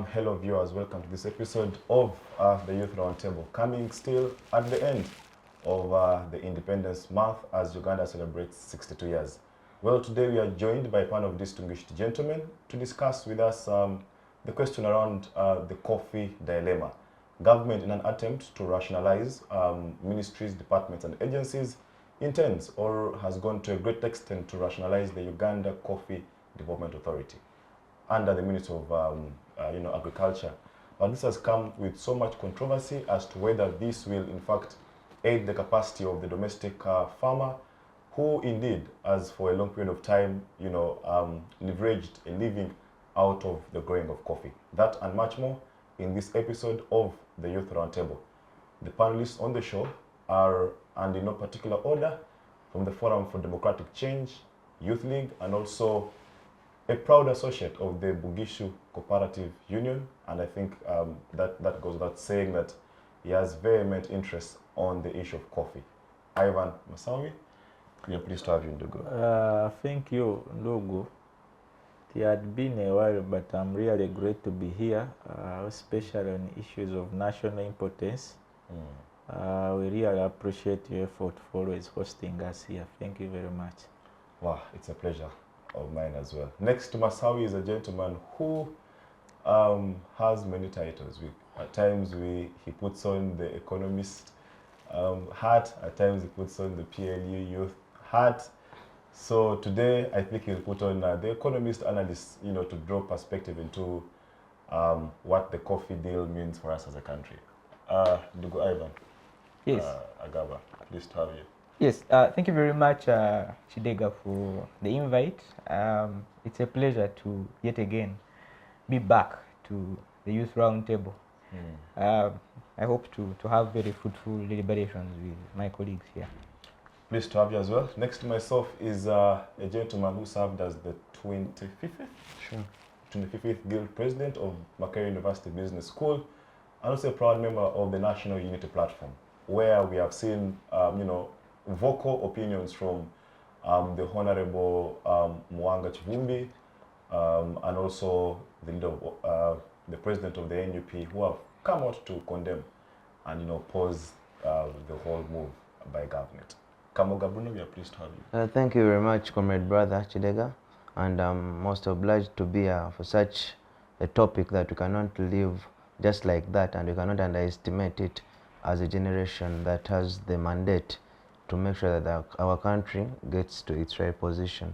Hello viewers, welcome to this episode of the Youth Roundtable, coming still at the end of the Independence Month as Uganda celebrates 62 years. Well, today we are joined by a panel of distinguished gentlemen to discuss with us the question around the coffee dilemma. Government, in an attempt to rationalize ministries, departments and agencies, intends or has gone to a great extent to rationalize the Uganda Coffee Development Authority under the Ministry of Agriculture. But this has come with so much controversy as to whether this will in fact aid the capacity of the domestic farmer, who indeed, as for a long period of time, leveraged a living out of the growing of coffee. That and much more in this episode of the Youth Roundtable. The panelists on the show are, and in no particular order, from the Forum for Democratic Change, Youth League, and also a proud associate of the Bugishu Cooperative Union, and I think that goes without saying that he has vehement interest on the issue of coffee. Ivan Masawi, we are pleased to have you, Ndugu. Thank you, Ndugu. It had been a while, but I'm really great to be here, especially on issues of national importance. We really appreciate your effort for always hosting us here. Thank you very much. Wow, it's a pleasure of mine as well. Next to Masawi is a gentleman who has many titles. At times he puts on the economist hat, at times he puts on the PLU youth hat. So today I think he'll put on the economist analyst, to draw perspective into what the coffee deal means for us as a country. Ndugu Ivan. Yes. Agaba, pleased to have you. Yes, thank you very much, Kidega, for the invite. It's a pleasure to yet again be back to the Youth Roundtable. I hope to have very fruitful deliberations with my colleagues here. Pleased to have you as well. Next to myself is a gentleman who served as the 25th Guild President of Makerere University Business School, and also a proud member of the National Unity Platform, where we have seen, vocal opinions from the Honorable Mwanga Chivumbi and also the leader of, the president of the NUP, who have come out to condemn and oppose the whole move by government. Kamoga Bruno, we are pleased to have you. Thank you very much, comrade brother Kidega, and I'm most obliged to be here for such a topic that we cannot live just like that, and we cannot underestimate it as a generation that has the mandate to make sure that our country gets to its right position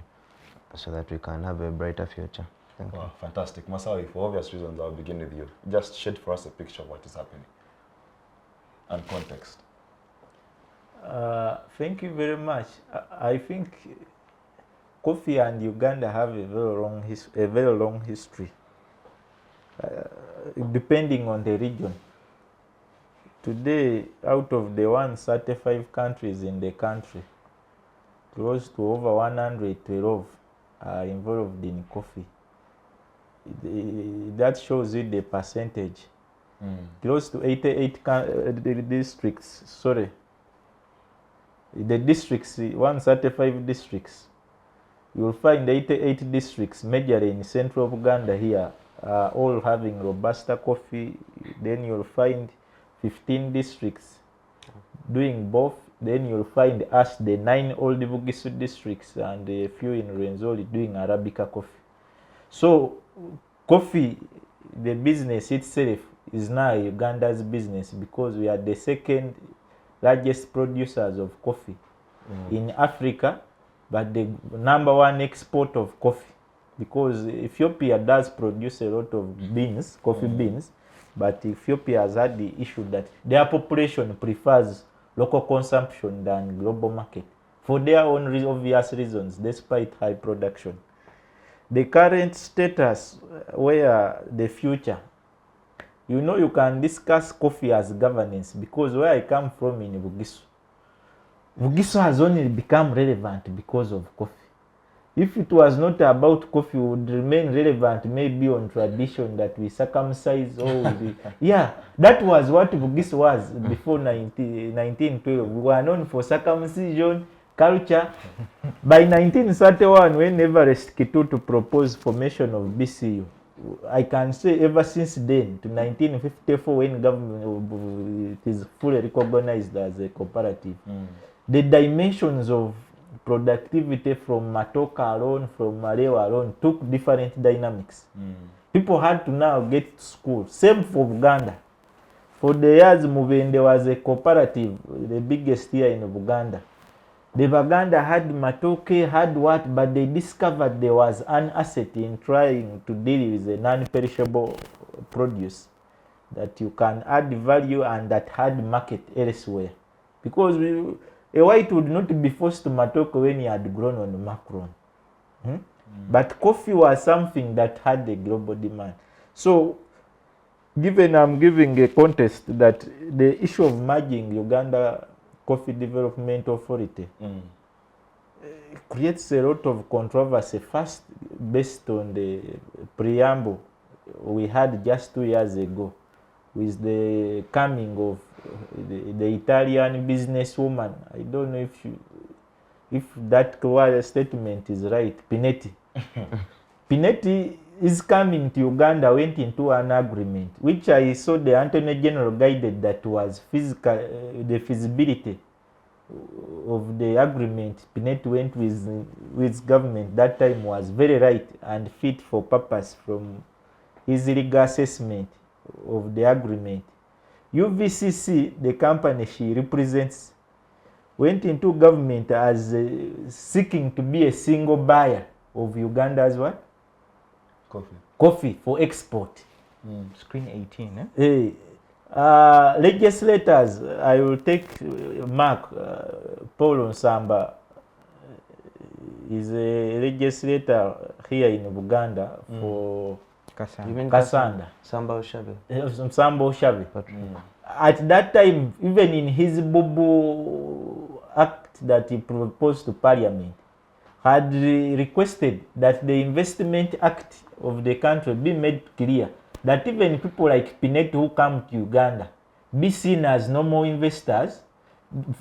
so that we can have a brighter future. Thank you. Fantastic. Masawi, for obvious reasons, I'll begin with you. Just shed for us a picture of what is happening and context. Thank you very much. I think coffee and Uganda have a very long history, depending on the region. Today, out of the 135 countries in the country, close to over 112 are involved in coffee. That shows you the percentage. Close to 88 districts, the districts, 135 districts. You will find 88 districts, majorly in central Uganda here, all having Robusta coffee. Then you'll find 15 districts doing both. Then you'll find us, the 9 old Bugisu districts, and a few in Rwenzori doing Arabica coffee. So coffee, the business itself, is now Uganda's business because we are the second largest producers of coffee in Africa, but the #1 export of coffee, because Ethiopia does produce a lot of beans, coffee beans, but Ethiopia has had the issue that their population prefers local consumption than global market for their own obvious reasons, despite high production. The current status, where the future, you can discuss coffee as governance, because where I come from in Bugisu has only become relevant because of coffee. If it was not about coffee, it would remain relevant maybe on tradition that we circumcise all yeah, that was what Bugisu was before 1912. We were known for circumcision, culture. By 1931, when Everest Kitutu proposed formation of BCU, I can say ever since then to 1954, when government it is fully recognized as a cooperative, the dimensions of productivity from Matoka alone, from Marewa alone, took different dynamics. People had to now get to school. Same for Uganda. For the years Mubende was a cooperative, the biggest here in Uganda. The Baganda had Matoke, had what, but they discovered there was an asset in trying to deal with a non-perishable produce that you can add value and that had market elsewhere. Because a white would not be forced to Matoke when he had grown on Macron. But coffee was something that had a global demand. So, given I'm giving a context that the issue of merging Uganda Coffee Development Authority creates a lot of controversy, first based on the preamble we had just 2 years ago with the coming of the Italian businesswoman. I don't know if that statement is right, Pinetti. Pinetti is coming to Uganda, went into an agreement, which I saw the Attorney General guided that was the feasibility of the agreement Pinetti went with government that time was very right and fit for purpose from his legal assessment of the agreement. UVCC, the company she represents, went into government as seeking to be a single buyer of Uganda's what? Coffee for export. Screen 18, legislators, I will take Mark Paul Nsamba is a legislator here in Uganda for Kasanda. Samba Oshabe. Samba Oshabe. At that time, even in his Bubu Act that he proposed to Parliament, had requested that the Investment Act of the country be made clear that even people like Pinetti who come to Uganda be seen as normal investors,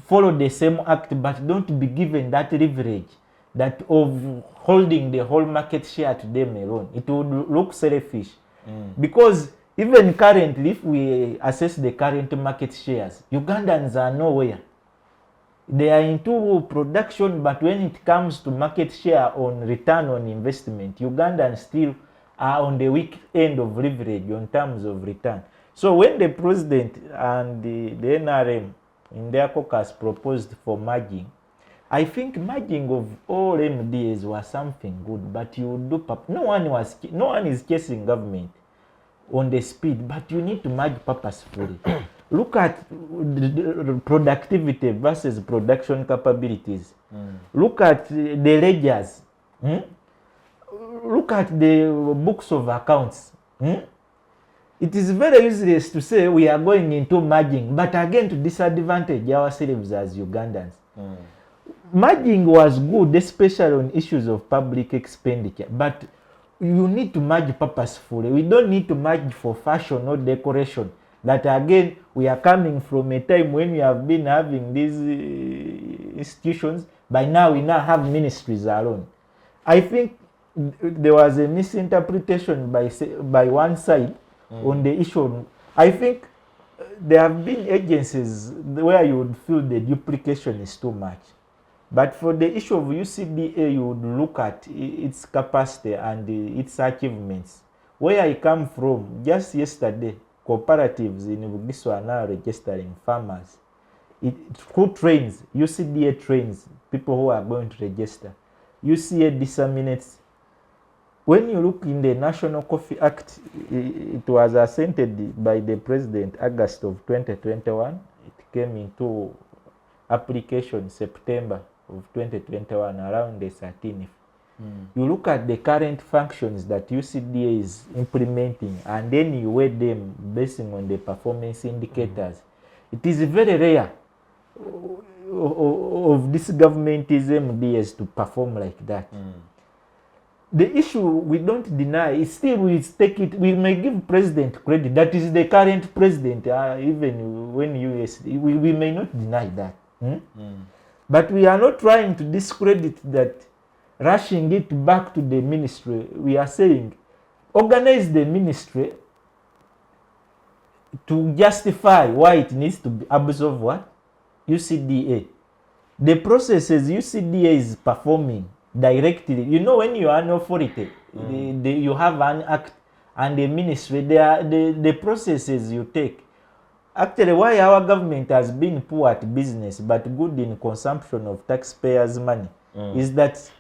follow the same act, but don't be given that leverage that of holding the whole market share to them alone. It would look selfish. Because even currently, if we assess the current market shares, Ugandans are nowhere. They are into production, but when it comes to market share on return on investment, Ugandans still are on the weak end of leverage on terms of return. So when the president and the NRM in their caucus proposed for merging, I think merging of all MDAs was something good, but you would do no one is chasing government on the speed, but you need to merge purposefully. Look at the productivity versus production capabilities. Look at the ledgers. Look at the books of accounts. It is very useless to say we are going into merging, but again to disadvantage ourselves as Ugandans. Merging was good, especially on issues of public expenditure, but you need to merge purposefully. We don't need to merge for fashion or decoration. That again, we are coming from a time when we have been having these institutions. By now, we now have ministries alone. I think there was a misinterpretation by one side on the issue. I think there have been agencies where you would feel the duplication is too much. But for the issue of UCDA, you would look at its capacity and its achievements. Where I come from, just yesterday, cooperatives in Bugiso are now registering farmers. Who trains? UCDA trains people who are going to register. UCA disseminates. When you look in the National Coffee Act, it was assented by the President August of 2021. It came into application September of 2021, around the 13th. You look at the current functions that UCDA is implementing, and then you weigh them based on the performance indicators. It is very rare of this government's MDS to perform like that. The issue we don't deny is still we may give president credit. That is the current president, even when we may not deny that. But we are not trying to discredit that, rushing it back to the ministry. We are saying, organize the ministry to justify why it needs to absorb what? UCDA. The processes UCDA is performing directly. You know, when you are an authority, you have an act and the ministry, the processes you take. Actually, why our government has been poor at business but good in consumption of taxpayers' money is that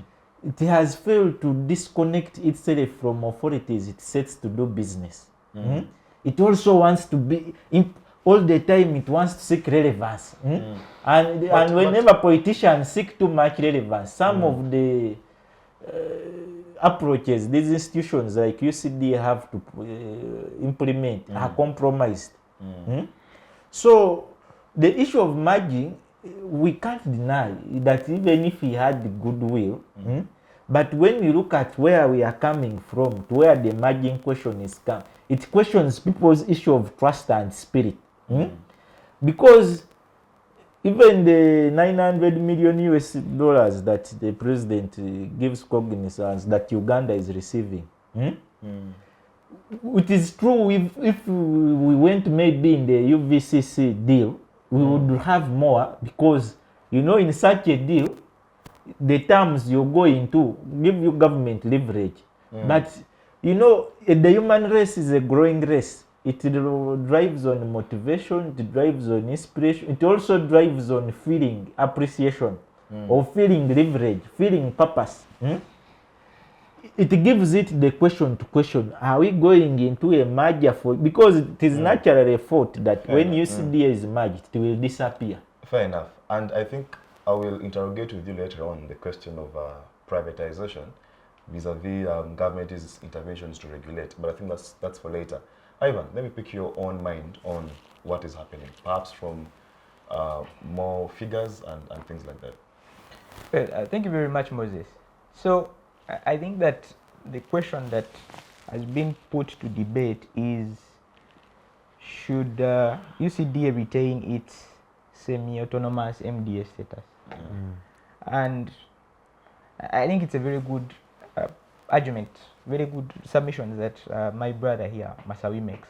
it has failed to disconnect itself from authorities it sets to do business. It also wants to be, all the time it wants to seek relevance. And whenever politicians seek too much relevance, some of the approaches these institutions like UCDA have to implement are compromised. So the issue of merging, we can't deny that even if he had the goodwill, but when we look at where we are coming from to where the merging question is come, it questions people's issue of trust and spirit. Because even the 900 million US dollars that the president gives cognizance that Uganda is receiving, it is true if we went maybe in the UVCC deal, we would have more, because you know in such a deal, the terms you go into give you government leverage. But you know the human race is a growing race. It drives on motivation, it drives on inspiration, it also drives on feeling appreciation or feeling leverage, feeling purpose. It gives it the question to question, are we going into a merger for, because it is naturally thought that when UCDA is merged, it will disappear. Fair enough. And I think I will interrogate with you later on the question of privatization vis-a-vis government interventions to regulate, but I think that's for later. Ivan, let me pick your own mind on what is happening, perhaps from more figures and things like that. Well, thank you very much, Moses. So I think that the question that has been put to debate is, should UCDA retain its semi-autonomous MDA status? And I think it's a very good argument, very good submission that my brother here, Masawi, makes.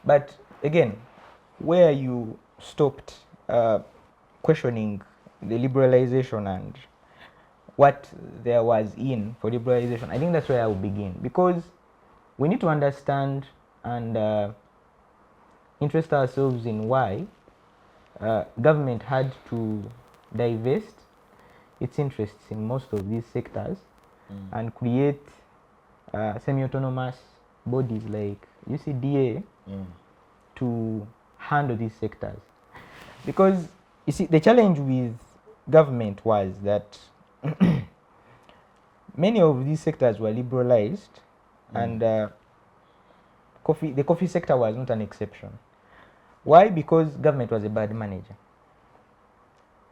But again, where you stopped questioning the liberalization and what there was in for liberalization, I think that's where I will begin, because we need to understand and interest ourselves in why government had to divest its interests in most of these sectors and create semi-autonomous bodies like UCDA to handle these sectors. Because you see, the challenge with government was that many of these sectors were liberalized, and the coffee sector was not an exception. Why? Because government was a bad manager.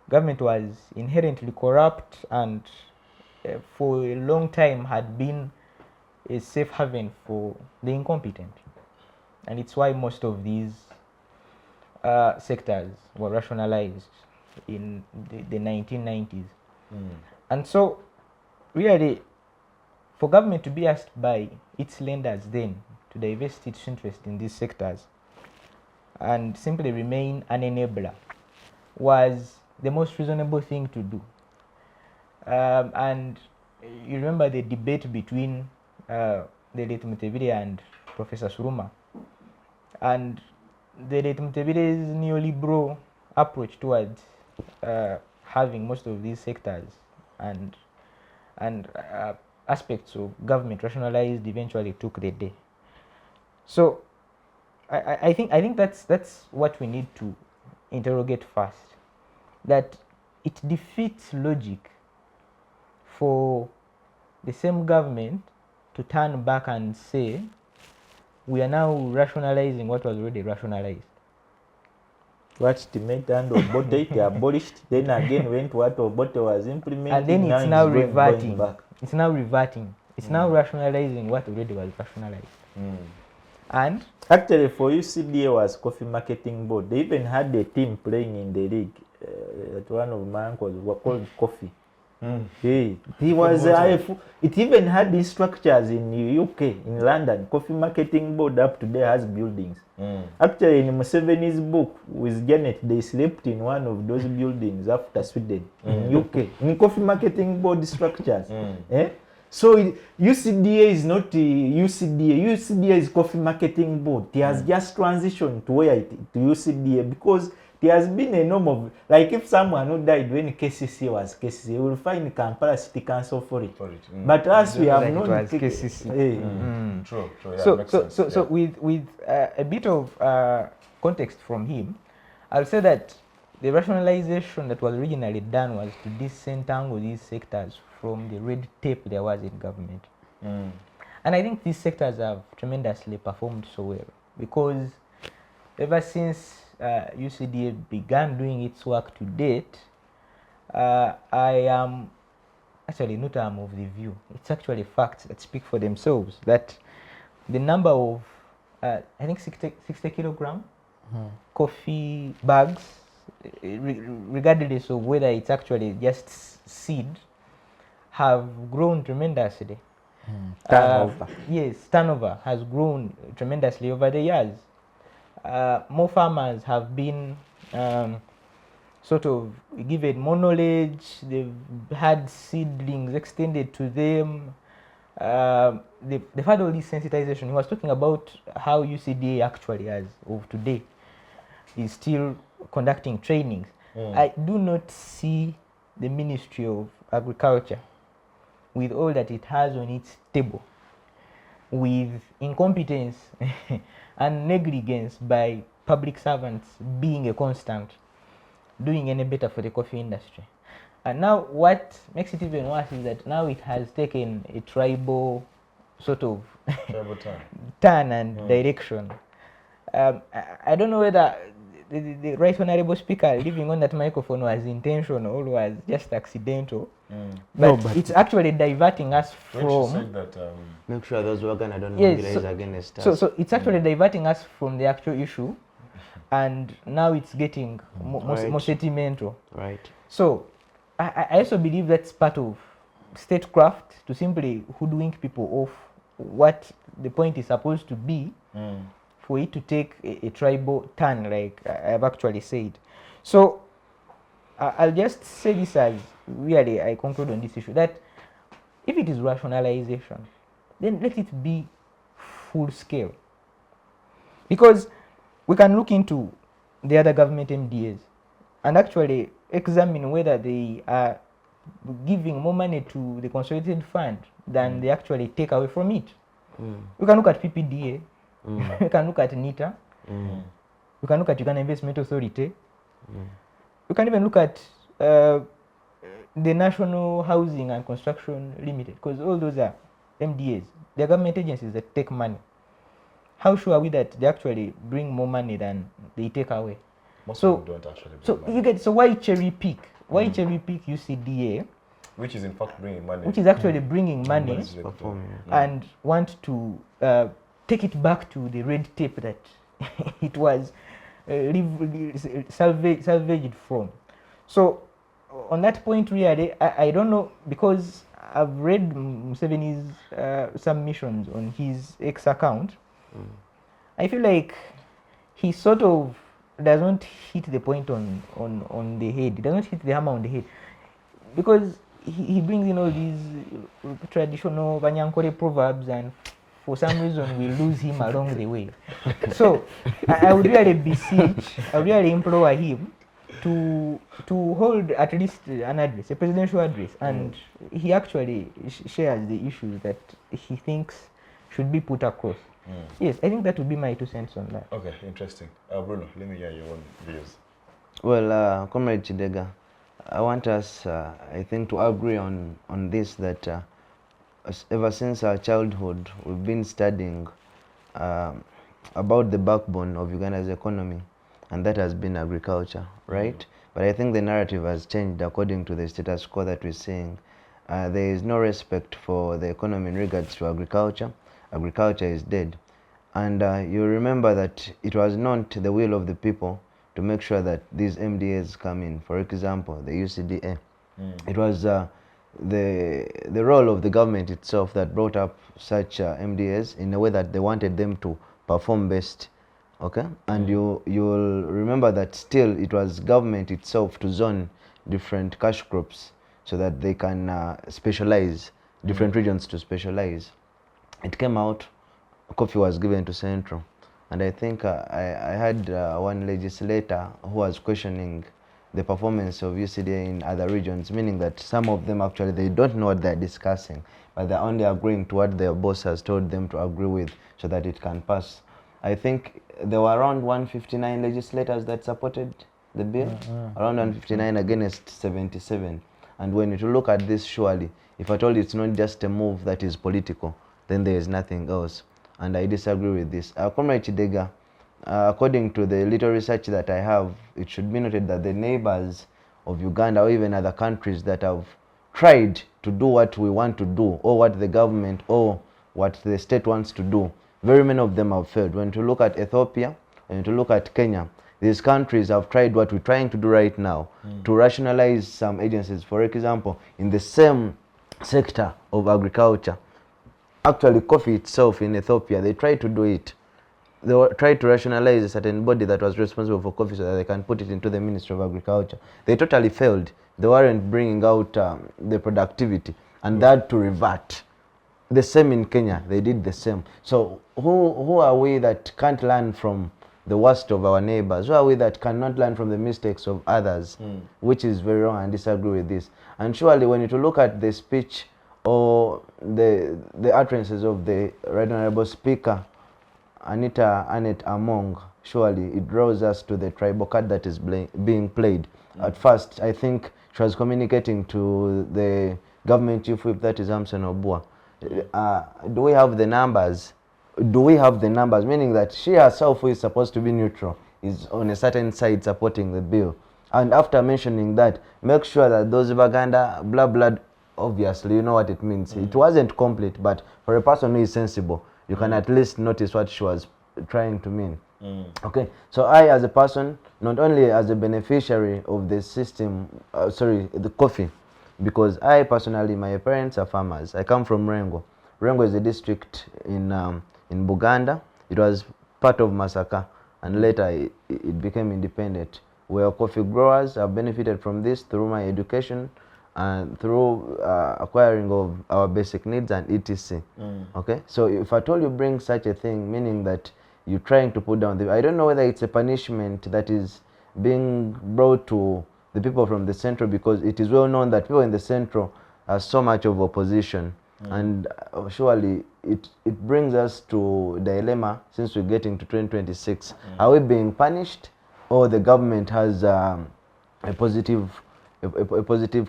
Government was inherently corrupt and for a long time had been a safe haven for the incompetent. And it's why most of these sectors were rationalized in the 1990s. And so really, for government to be asked by its lenders then to divest its interest in these sectors and simply remain an enabler was the most reasonable thing to do. And you remember the debate between the late Mutevile and Professor Suruma, and the late Mutevile's neoliberal approach towards having most of these sectors and aspects of government rationalized eventually took the day. So I think that's what we need to interrogate first, that it defeats logic for the same government to turn back and say we are now rationalizing what was already rationalized. What the made and Obote it abolished, then again went what Obote was implementing, and then it's now reverting. It's now reverting. It's now rationalizing what already was rationalized. And actually, for UCDA was Coffee Marketing Board. They even had a team playing in the league. that one of my uncles were called Coffee. He was it even had these structures in the UK, in London. Coffee Marketing Board up today has buildings. Actually, in Museveni's book with Janet, they slept in one of those buildings after Sweden in UK, in Coffee Marketing Board structures. So UCDA is not UCDA. UCDA is Coffee Marketing Board. It has just transitioned to where to UCDA because there has been a norm of, like if someone who died when KCC was KCC, you will find Kampala City Council for it. But us, we have not KCC. True. Yeah, So with a bit of context from him, I'll say that the rationalization that was originally done was to disentangle these sectors from the red tape there was in government. And I think these sectors have tremendously performed so well because ever since UCDA began doing its work to date, I am actually not of the view. It's actually facts that speak for themselves that the number of, I think 60 kilogram coffee bags, regardless of whether it's actually just seed, have grown tremendously. Turnover. Yes, turnover has grown tremendously over the years. More farmers have been sort of given more knowledge. They've had seedlings extended to them. They've had all this sensitization. He was talking about how UCDA actually, as of today, is still conducting trainings. I do not see the Ministry of Agriculture, with all that it has on its table, with incompetence and negligence by public servants being a constant, doing any better for the coffee industry. And now what makes it even worse is that now it has taken a tribal sort of turn and direction. I don't know whether the right honorable speaker living on that microphone was intentional or was just accidental. But it's actually diverting us from... Make sure those Uganda don't mobilize against us. So it's actually diverting us from the actual issue, and now it's getting more sentimental. Right. So I also believe that's part of statecraft, to simply hoodwink people off what the point is supposed to be, for it to take a tribal turn, like I've actually said. So I'll just say this as really I conclude on this issue, that if it is rationalization, then let it be full scale. Because we can look into the other government MDAs and actually examine whether they are giving more money to the consolidated fund than they actually take away from it. We can look at PPDA, we can look at NITA, we can look at Uganda Investment Authority, we can even look at the National Housing and Construction Limited, because all those are MDAs. They're government agencies that take money. How sure are we that they actually bring more money than they take away? Most of them don't actually bring money. You get, so why cherry pick? Why cherry pick UCDA? Which is in fact bringing money. Which is actually bringing money and want to take it back to the red tape that it was salvaged from. So on that point, really, I don't know, because I've read Museveni's submissions on his X account. I feel like he sort of doesn't hit the point on the head. He doesn't hit the hammer on the head, because he brings in all these traditional Banyankore proverbs, and for some reason we lose him along the way. So I would really beseech, I would really implore him to hold at least an address, a presidential address, and he actually shares the issues that he thinks should be put across. Yes, I think that would be my 2 cents on that. Okay, interesting. Bruno, let me hear your own views. Well, Comrade Kidega, I want us, I think, to agree on this, that ever since our childhood, we've been studying about the backbone of Uganda's economy, and that has been agriculture, right? But I think the narrative has changed according to the status quo that we're seeing. There is no respect for the economy in regards to agriculture. Agriculture is dead. And you remember that it was not the will of the people to make sure that these MDAs come in. For example, the UCDA. It was the role of the government itself that brought up such MDAs in a way that they wanted them to perform best. Okay, and you'll remember that still it was government itself to zone different cash crops so that they can specialize, different regions to specialize. It came out, coffee was given to Central, and I think I had one legislator who was questioning the performance of UCDA in other regions, meaning that some of them actually they don't know what they're discussing, but they're only agreeing to what their boss has told them to agree with so that it can pass. I think there were around 159 legislators that supported the bill, around 159 against 77. And when you look at this, surely, if I told you it's not just a move that is political, then there is nothing else. And I disagree with this. Comrade Kidega, according to the little research that I have, it should be noted that the neighbors of Uganda or even other countries that have tried to do what we want to do, or what the government or what the state wants to do, very many of them have failed. When you look at Ethiopia, when you look at Kenya, these countries have tried what we're trying to do right now, to rationalize some agencies. For example, in the same sector of agriculture, actually coffee itself in Ethiopia, they tried to do it. They tried to rationalize a certain body that was responsible for coffee so that they can put it into the Ministry of Agriculture. They totally failed. They weren't bringing out the productivity, and that to revert. The same in Kenya, they did the same. So who are we that can't learn from the worst of our neighbors? Who are we that cannot learn from the mistakes of others? Which is very wrong, and disagree with this. And surely when you look at the speech or the utterances of the Right Honorable Speaker, Anita Annette Among, surely it draws us to the tribal card that is being played. At first, I think she was communicating to the government chief whip, that is Amson Obua. Do we have the numbers? Do we have the numbers? Meaning that she herself, who is supposed to be neutral, is on a certain side supporting the bill. And after mentioning that, make sure that those Uganda, blah, blah, obviously, you know what it means. It wasn't complete, but for a person who is sensible, you can at least notice what she was trying to mean. Okay, so I, as a person, not only as a beneficiary of the system, the coffee, because I personally, my parents are farmers. I come from Rengo. Rengo is a district in Buganda. It was part of Masaka, and later it became independent. We are coffee growers. I've benefited from this through my education and through acquiring of our basic needs and etc. Okay, so if at all you bring such a thing, meaning that you're trying to put down I don't know whether it's a punishment that is being brought to the people from the central, because it is well known that people in the central are so much of opposition, and surely it brings us to dilemma since we're getting to 2026. Are we being punished, or the government has a positive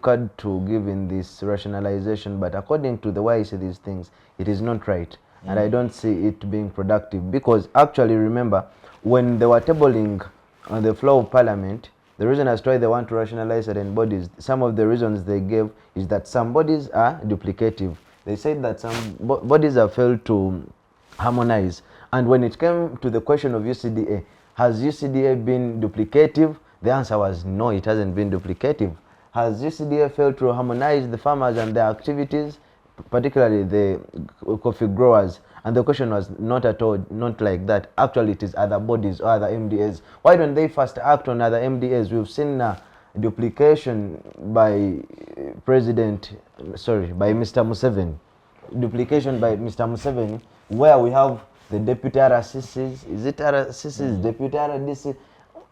card to give in this rationalization? But according to the way I see these things, it is not right, and I don't see it being productive, because actually remember when they were tabling on the floor of parliament, the reason as to why they want to rationalize certain bodies, some of the reasons they gave is that some bodies are duplicative. They said that some bodies have failed to harmonize. And when it came to the question of UCDA, has UCDA been duplicative? The answer was no, it hasn't been duplicative. Has UCDA failed to harmonize the farmers and their activities, particularly the coffee growers? And the question was not at all, not like that. Actually, it is other bodies or other MDAs. Why don't they first act on other MDAs? We've seen duplication by by Mr. Museveni. Duplication by Mr. Museveni, where we have the deputy RCCs. Is it RCCs, deputy RDC?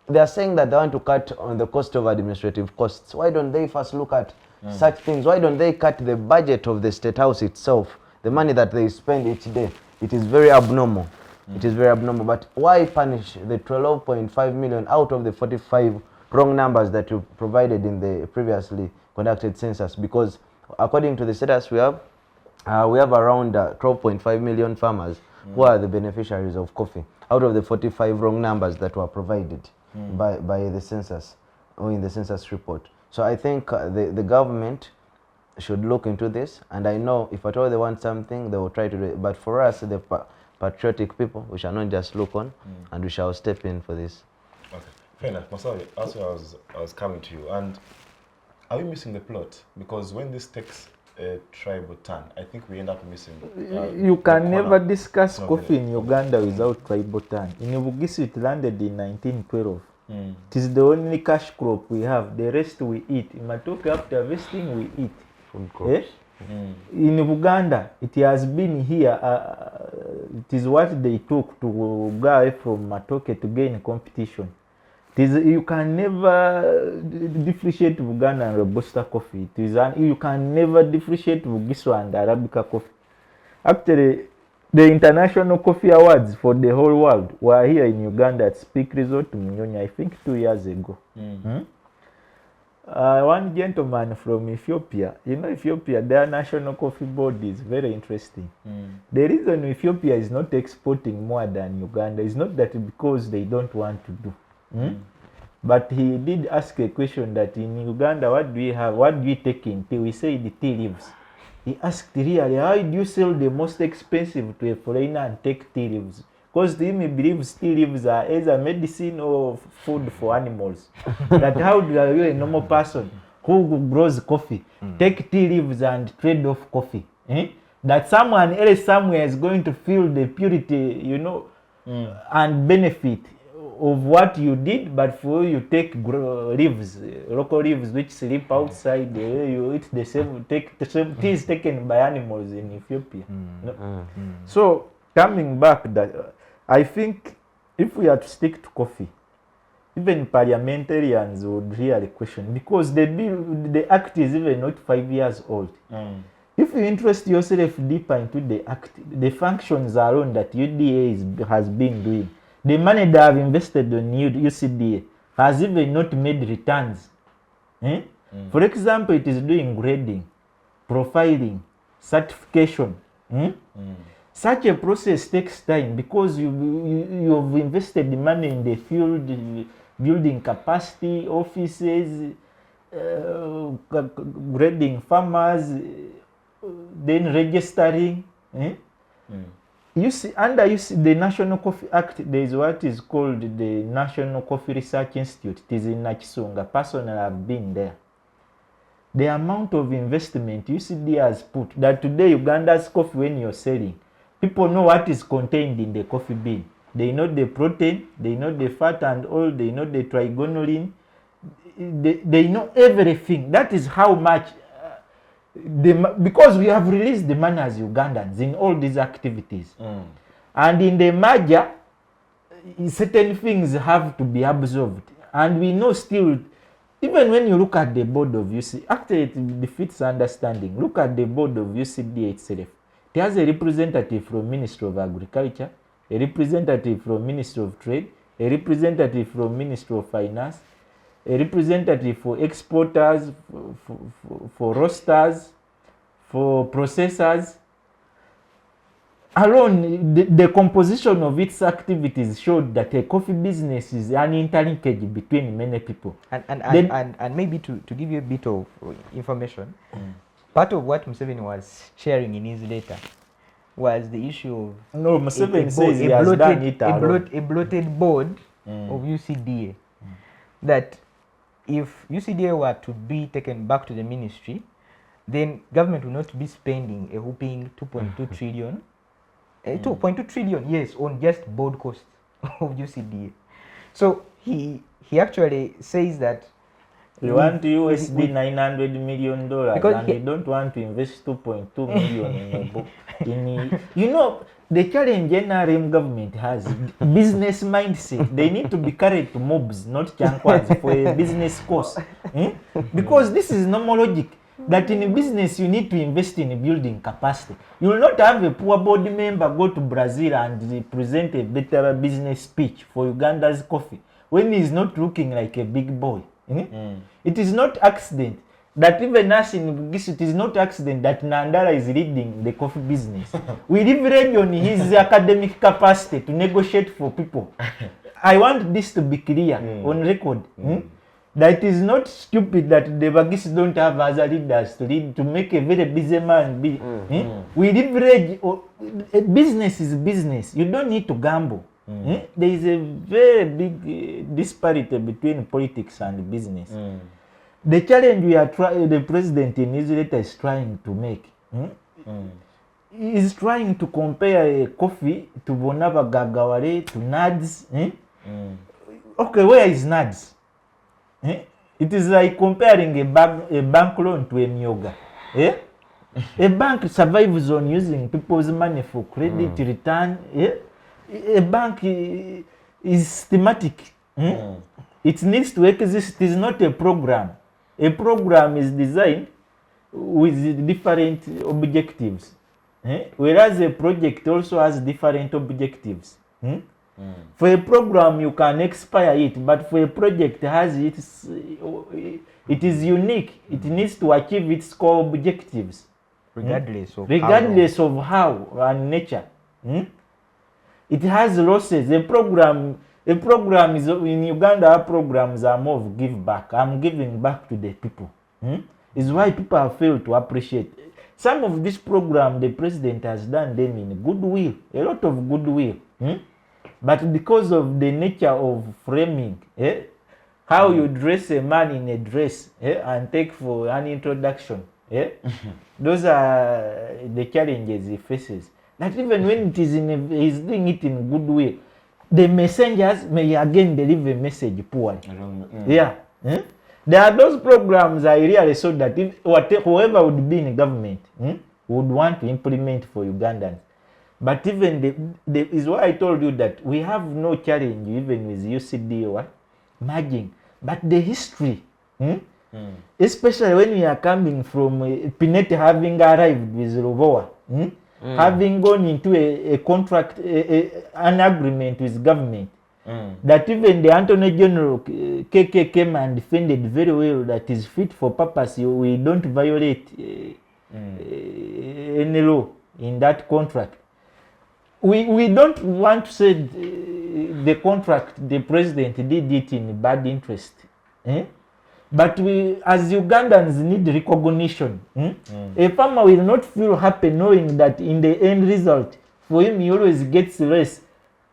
They are saying that they want to cut on the cost of administrative costs. Why don't they first look at such things? Why don't they cut the budget of the State House itself, the money that they spend each day? It is very abnormal. It is very abnormal. But why punish the 12.5 million out of the 45 wrong numbers that you provided in the previously conducted census? Because according to the status we have around 12.5 million farmers who are the beneficiaries of coffee out of the 45 wrong numbers that were provided by the census or in the census report. So I think the government should look into this, and I know if at all they want something, they will try to do it. But for us, the patriotic people, we shall not just look on, and we shall step in for this. Okay. Fair enough. Masawi, as I was coming to you, and are we missing the plot? Because when this takes a tribal turn, I think we end up missing. You can never corner. discuss Not coffee the- in Uganda without tribal turn. In Bugisi, it landed in 1912. Mm. It is the only cash crop we have. The rest we eat. In Matoke, after harvesting, we eat. Food crops. Mm. In Uganda, it has been here. It is what they took to go away from Matoke to gain competition. It is, you can never differentiate Uganda and Robusta coffee. It is you can never differentiate Bugiso and Arabica coffee. Actually, the International Coffee Awards for the whole world were here in Uganda at Speak Resort Munyonyi, I think 2 years ago. Mm. One gentleman from Ethiopia, you know Ethiopia, their national coffee board is very interesting. Mm. The reason Ethiopia is not exporting more than Uganda is not that because they don't want to do. But he did ask a question that in Uganda, what do we have? What do we take in tea? We say the tea leaves. He asked really, how do you sell the most expensive to a foreigner and take tea leaves? Because to him, he believes tea leaves are either medicine or food for animals. That how do you, a normal person who grows coffee, take tea leaves and trade off coffee? That someone else somewhere is going to feel the purity, you know, and benefit of what you did, but for you take leaves, local leaves which sleep outside, you eat the same, take the same tea is taken by animals in Ethiopia. No? So coming back, that I think if we are to stick to coffee, even parliamentarians would really question, because the act is even not 5 years old. If you interest yourself deeper into the act, the functions alone that UDA has been doing, the money they have invested on UCDA has even not made returns. For example, it is doing grading, profiling, certification. Such a process takes time because you have invested the money in the field, building capacity, offices, grading farmers, then registering. You see, under the National Coffee Act, there is what is called the National Coffee Research Institute. It is in Nakisunga. Personally, I've been there. The amount of investment UCD has put, that today Uganda's coffee, when you're selling, people know what is contained in the coffee bean. They know the protein, they know the fat and oil, they know the trigonolin, they know everything. That is how much, because we have released the money as Ugandans in all these activities. And in the merger, certain things have to be absorbed. And we know still, even when you look at the board of UCD, actually it defeats understanding. Look at the board of UCDA itself. It has a representative from Ministry of Agriculture, a representative from Ministry of Trade, a representative from Ministry of Finance, a representative for exporters, for roasters, for processors. Alone, the composition of its activities showed that a coffee business is an interlinkage between many people. And maybe to give you a bit of information, part of what Museveni was sharing in his letter was the issue of no, Museveni says he has done it alone. A bloated board of UCDA. That if UCDA were to be taken back to the ministry, then government will not be spending a whooping 2.2 trillion. 2.2 trillion, yes, on just board costs of UCDA. So he actually says that you want USD $900 million, and you don't want to invest 2.2 million in a book. You know, the challenge NRM government has business mindset. They need to be carried to MUBS, not Chankwas, for a business course. Because this is normal logic. That in business you need to invest in building capacity. You will not have a poor board member go to Brazil and present a better business speech for Uganda's coffee when he is not looking like a big boy. It is not accident that even us in Bugis, it is not accident that Nandala is leading the coffee business. We leverage on his academic capacity to negotiate for people. I want this to be clear on record. That is not stupid that the Bagis don't have other leaders to lead, to make a very busy man be. We leverage, business is business. You don't need to gamble. There is a very big disparity between politics and business. The challenge the president in his letter is trying to make is trying to compare coffee to Bonava Gagawale to NUDS. Okay, where is NUDS? It is like comparing a bank loan to a myoga. A bank survives on using people's money for credit return. A bank is systematic. It needs to exist. It is not a program. A program is designed with different objectives. Whereas a project also has different objectives. For a program, you can expire it, but for a project, it is unique. It needs to achieve its core objectives, regardless of how and nature. It has losses. A program is in Uganda. Our programs are more of give back. I'm giving back to the people. Is why people have failed to appreciate. Some of this program the president has done them in goodwill, a lot of goodwill. But because of the nature of framing, how you dress a man in a dress and take for an introduction, those are the challenges he faces. That even when it is he's doing it in goodwill, the messengers may again deliver a message poorly. There are those programs I really saw that whoever would be in government would want to implement for Ugandans. But even is why I told you that we have no challenge even with UCDA merging. But the history, especially when we are coming from Pinete having arrived with Rovoa, having gone into a contract, an agreement with government, that even the Attorney General KK came and defended very well that is fit for purpose. We don't violate any law in that contract. We don't want to say the contract, the president did it in bad interest. But we, as Ugandans, need recognition. A farmer will not feel happy knowing that in the end result, for him, he always gets less.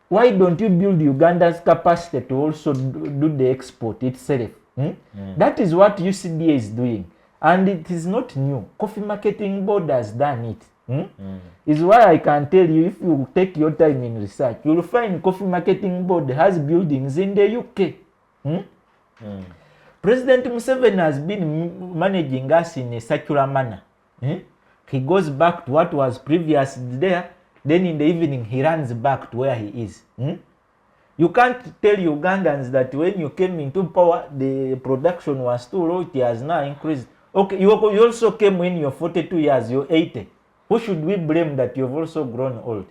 Why don't you build Uganda's capacity to also do the export itself? That is what UCDA is doing. And it is not new. Coffee Marketing Board has done it. Is why I can tell you, if you take your time in research, you will find Coffee Marketing Board has buildings in the UK. President Museveni has been managing us in a circular manner. He goes back to what was previously there, then in the evening he runs back to where he is. You can't tell Ugandans that when you came into power, the production was too low, it has now increased. Okay, you also came when you're 42 years, you're 80. Who should we blame that you've also grown old?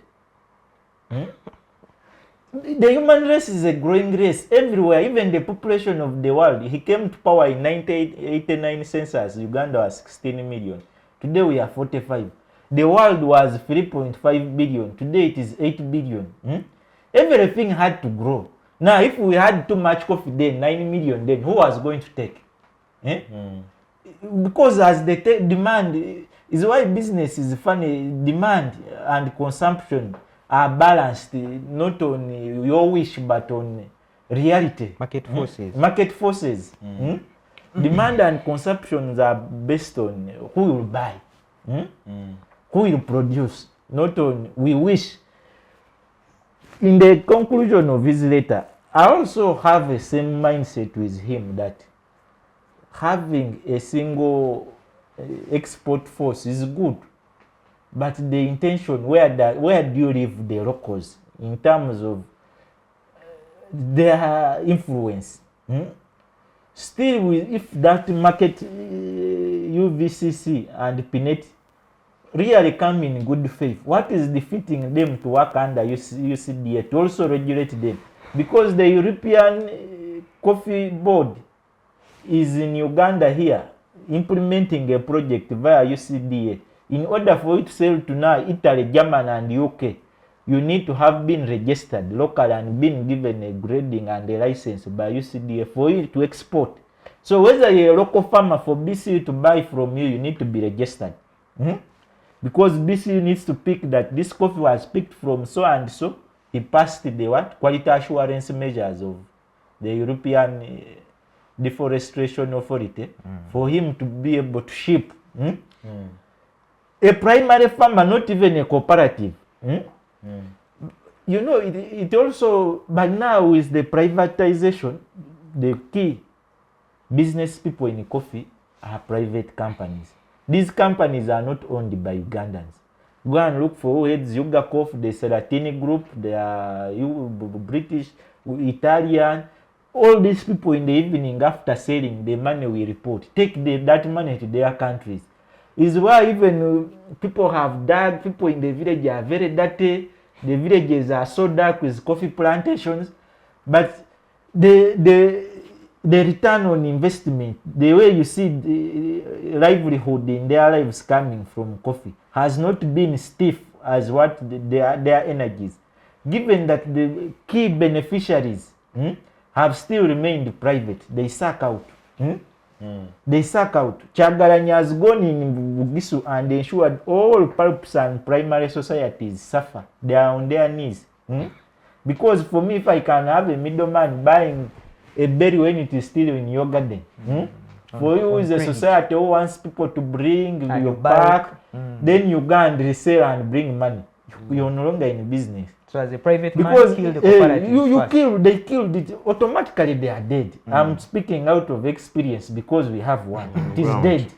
The human race is a growing race everywhere, even the population of the world. He came to power in 1989 census, Uganda was 16 million. Today we are 45. The world was 3.5 billion. Today it is 8 billion. Everything had to grow. Now if we had too much coffee then, 9 million, then who was going to take? Because as the demand is why business is funny. Demand and consumption are balanced, not on your wish but on reality. Market forces. Market forces. Demand and consumptions are based on who will buy, who will produce, not on we wish. In the conclusion of his letter, I also have the same mindset with him that having a single export force is good, but the intention, where do you leave the locals in terms of their influence? Still, if that market UVCC and PNET really come in good faith, what is defeating them to work under UCDA to also regulate them? Because the European Coffee Board is in Uganda here implementing a project via UCDA. In order for it to sell to now Italy, Germany and UK, you need to have been registered local and been given a grading and a license by UCDA for you to export. So whether you're a local farmer, for BCU to buy from you, you need to be registered. Because BCU needs to pick that this coffee was picked from so and so, he passed the what? Quality assurance measures of the European Deforestation Authority for him to be able to ship a primary farmer, not even a cooperative. You know, it also, but now with the privatization, the key business people in coffee are private companies. These companies are not owned by Ugandans. Go and look for who heads Yuga Coffee, the Seratini Group, they are British, Italian. All these people in the evening after selling, the money we report, take that money to their countries. Is why even people have dug, people in the village are very dirty. The villages are so dark with coffee plantations. But the return on investment, the way you see the livelihood in their lives coming from coffee, has not been stiff as what their energies. Given that the key beneficiaries have still remained private, they suck out. They suck out. Chagalanya has gone in Bugisu and ensured all pulps and primary societies suffer. They are on their knees. Because for me, if I can have a middleman buying a berry when it is still in your garden, for you is a society who wants people to bring your pack, then you go and resell and bring money. You're no longer in business. So as a private because man, kill the cooperative they killed it, automatically they are dead. I'm speaking out of experience because we have one. It is dead.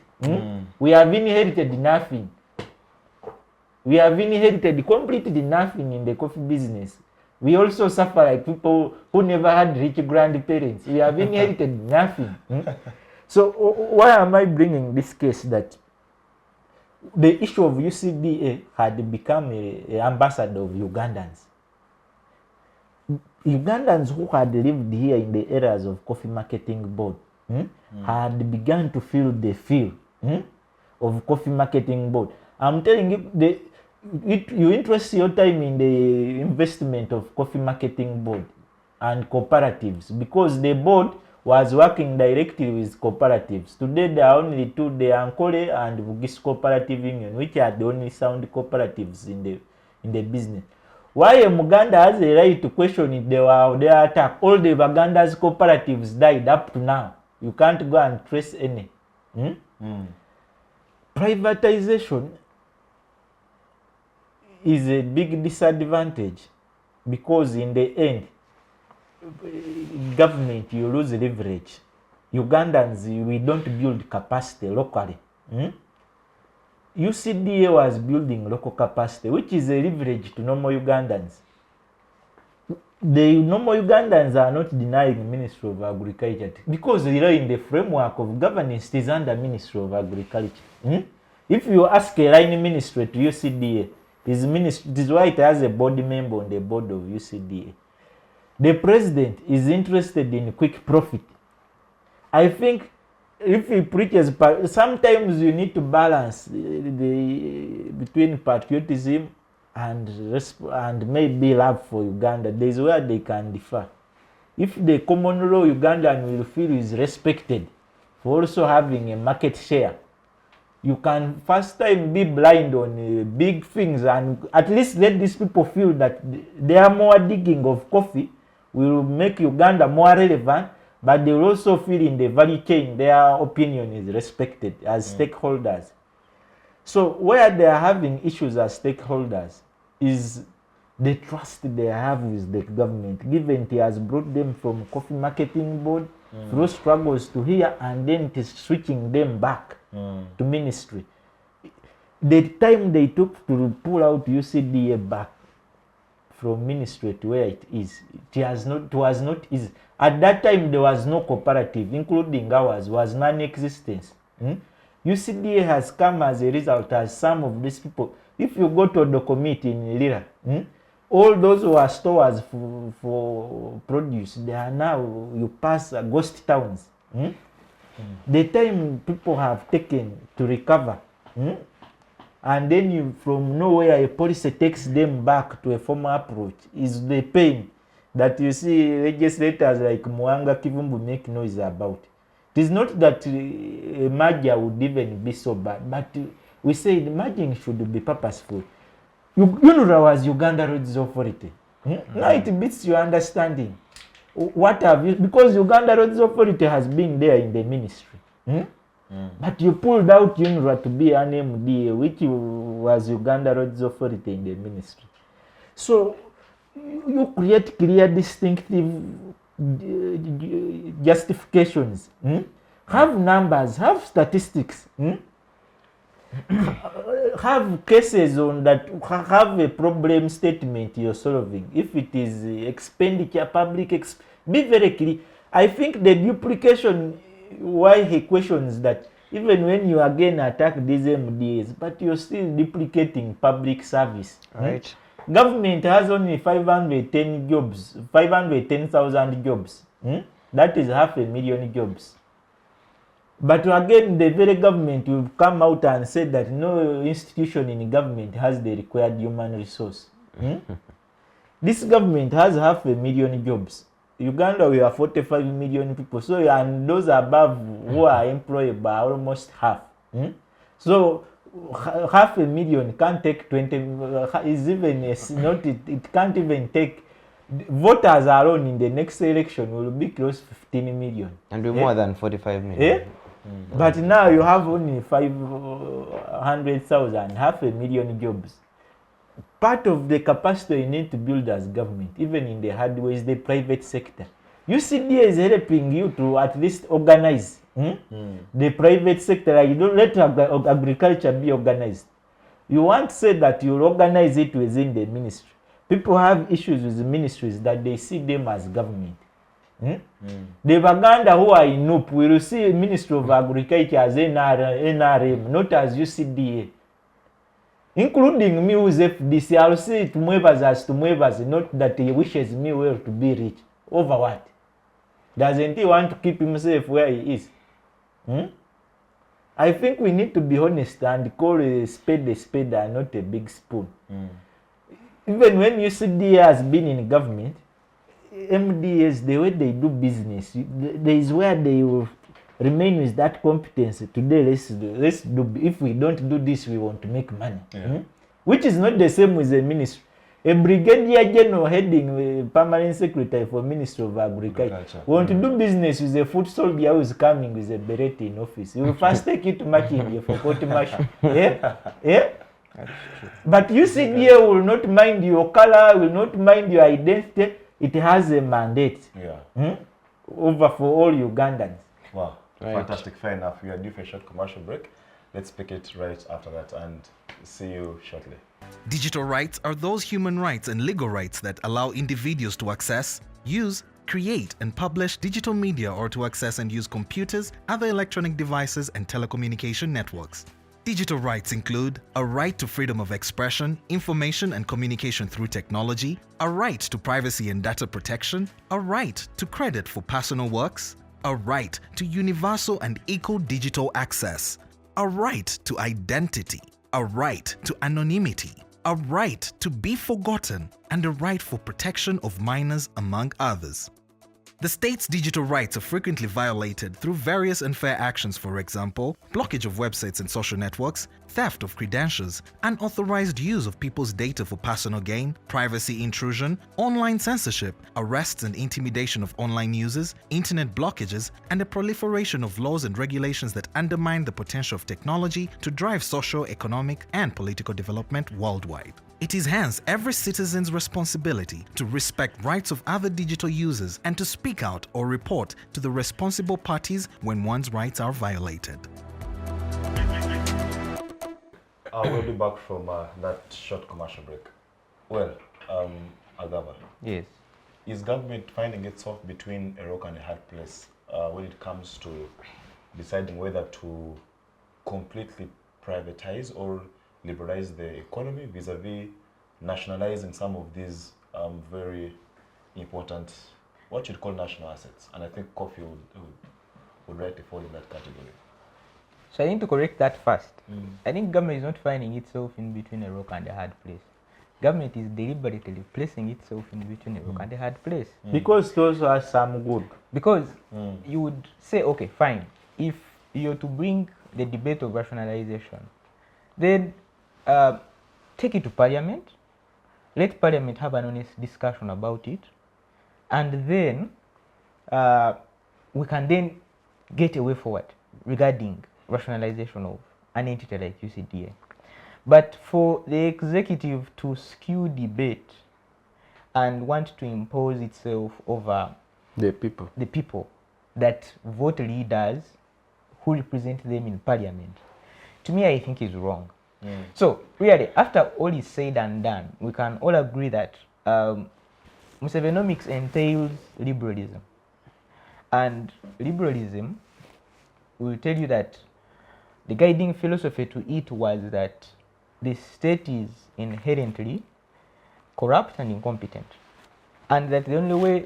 We have inherited nothing. We have inherited completely nothing in the coffee business. We also suffer like people who never had rich grandparents. We have inherited nothing. So why am I bringing this case? That the issue of UCDA had become an ambassador of Ugandans. Ugandans who had lived here in the areas of coffee marketing board had begun to feel the feel of coffee marketing board. I'm telling you, you interest your time in the investment of coffee marketing board and cooperatives, because the board was working directly with cooperatives. Today there are only two, the Ankole and Bugis Cooperative Union, which are the only sound cooperatives in the business. Why Muganda has a right to question if they were their attack? All the Uganda's cooperatives died up to now. You can't go and trace any. Privatization is a big disadvantage, because in the end, government, you lose leverage. Ugandans, we don't build capacity locally. UCDA was building local capacity, which is a leverage to normal Ugandans. The normal Ugandans are not denying the Ministry of Agriculture, because they are in the framework of governance. It is under Ministry of Agriculture. If you ask a line ministry to UCDA, it is why it has a board member on the board of UCDA. The president is interested in quick profit. I think if he preaches, sometimes you need to balance between patriotism and maybe love for Uganda. There is where they can differ. If the common law Ugandan will feel is respected for also having a market share, you can first time be blind on big things, and at least let these people feel that they are more digging of coffee will make Uganda more relevant, but they will also feel in the value chain their opinion is respected as stakeholders. So where they are having issues as stakeholders is the trust they have with the government, given it has brought them from coffee marketing board through struggles to here, and then it is switching them back to ministry. The time they took to pull out UCDA back from ministry to where it is, it was not easy. At that time, there was no cooperative, including ours, was non-existent. UCDA has come as a result, as some of these people, if you go to the committee in Lira, all those who are stores for produce, they are now, you pass ghost towns. The time people have taken to recover, and then you, from nowhere, a policy takes them back to a former approach, is the pain that you see legislators like Mwanga Kivumbu make noise about. It is not that a merger would even be so bad, but we say the merging should be purposeful. UNRA was Uganda Roads Authority. Now it beats your understanding. What have you, because Uganda Roads Authority has been there in the ministry. But you pulled out UNRWA to be an MDA, which was Uganda Roads Authority in the ministry. So you create clear, distinctive justifications. Have numbers, have statistics. Have cases on that, have a problem statement you're solving. If it is expenditure, be very clear. I think the duplication, why he questions that even when you again attack these MDAs, but you're still duplicating public service. Right. Government has only 510 jobs, 510,000 jobs. That is 500,000 jobs. But again, the very government will come out and say that no institution in government has the required human resource. This government has 500,000 jobs. Uganda, we are 45 million people. So, and those above who are employed by almost half. So, 500,000 can't take 20, is even not, it can't even take, voters alone in the next election will be close to 15 million. And be more than 45 million. But now you have only 500,000, 500,000 jobs. Part of the capacity you need to build as government, even in the hard way, is the private sector. UCDA is helping you to at least organize the private sector. You don't let agriculture be organized. You want to say that you organize it within the ministry. People have issues with the ministries that they see them as government. The Baganda who are in NUP will see Ministry of Agriculture as NRM, not as UCDA. Including me who's FDC, I'll see Tumwebas as Tumwebas, not that he wishes me well to be rich. Over what? Doesn't he want to keep himself where he is? I think we need to be honest and call a spade and not a big spoon. Even when UCDA has been in government, MDAs, the way they do business, there is where they will remain with that competence. Today, let's do. If we don't do this, we want to make money. Which is not the same with the ministry. A brigadier general heading permanent secretary for Ministry of Agriculture want to do business with a foot soldier who is coming with a beret in office. You will first take it to Machin for court martial. But UCDA will not mind your color, will not mind your identity. It has a mandate over for all Ugandans. Wow, fantastic, fair enough. We are due for a short commercial break. Let's pick it right after that and see you shortly. Digital rights are those human rights and legal rights that allow individuals to access, use, create and publish digital media or to access and use computers, other electronic devices and telecommunication networks. Digital rights include a right to freedom of expression, information and communication through technology, a right to privacy and data protection, a right to credit for personal works, a right to universal and equal digital access, a right to identity, a right to anonymity, a right to be forgotten, and a right for protection of minors, among others. The state's digital rights are frequently violated through various unfair actions, for example, blockage of websites and social networks, theft of credentials, unauthorized use of people's data for personal gain, privacy intrusion, online censorship, arrests and intimidation of online users, internet blockages, and the proliferation of laws and regulations that undermine the potential of technology to drive social, economic, and political development worldwide. It is hence every citizen's responsibility to respect rights of other digital users and to speak out or report to the responsible parties when one's rights are violated. We'll be back from that short commercial break. Well, Agaba. Yes. Is government finding itself between a rock and a hard place when it comes to deciding whether to completely privatize or liberalize the economy vis-a-vis nationalizing some of these very important, what you'd call national assets? And I think coffee would rightly fall in that category. So I need to correct that first. I think government is not finding itself in between a rock and a hard place. Government is deliberately placing itself in between a rock and a hard place. Because those are some good. Because you would say, okay, fine, if you're to bring the debate of rationalization, then take it to parliament, let Parliament have an honest discussion about it, and then we can then get a way forward regarding rationalization of an entity like UCDA. But for the executive to skew debate and want to impose itself over The people that vote leaders who represent them in Parliament, to me, I think is wrong. So really, after all is said and done, we can all agree that Musevenomics entails liberalism. And liberalism will tell you that the guiding philosophy to it was that the state is inherently corrupt and incompetent. And that the only way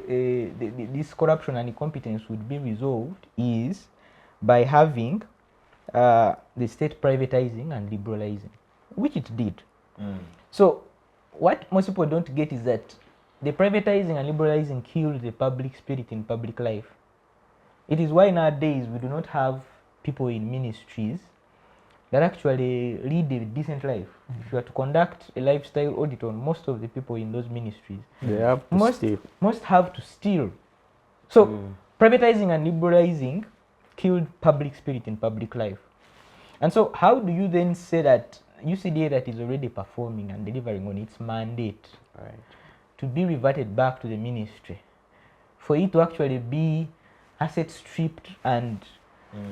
this corruption and incompetence would be resolved is by having the state privatizing and liberalizing, which it did. So what most people don't get is that the privatizing and liberalizing killed the public spirit in public life. It is why nowadays we do not have people in ministries that actually lead a decent life. If you are to conduct a lifestyle audit on most of the people in those ministries, they have to steal. Most have to steal. So privatizing and liberalizing killed public spirit in public life. And so how do you then say that UCDA that is already performing and delivering on its mandate to be reverted back to the ministry, for it to actually be asset stripped and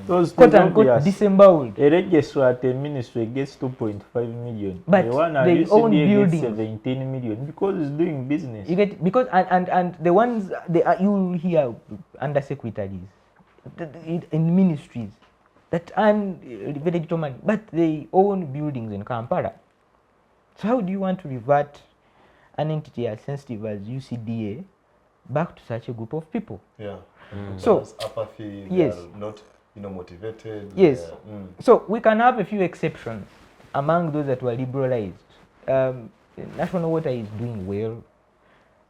quote unquote disemboweled? A register at a ministry gets 2.5 million. But the one at they own buildings. Gets 17 million because it's doing business. You get, because and the ones they are, you will hear under secretaries in ministries that earn very little money, but they own buildings in Kampala. So how do you want to revert an entity as sensitive as UCDA back to such a group of people? So apathy, yes, they are not motivated. Yes. So we can have a few exceptions among those that were liberalized. National Water is doing well.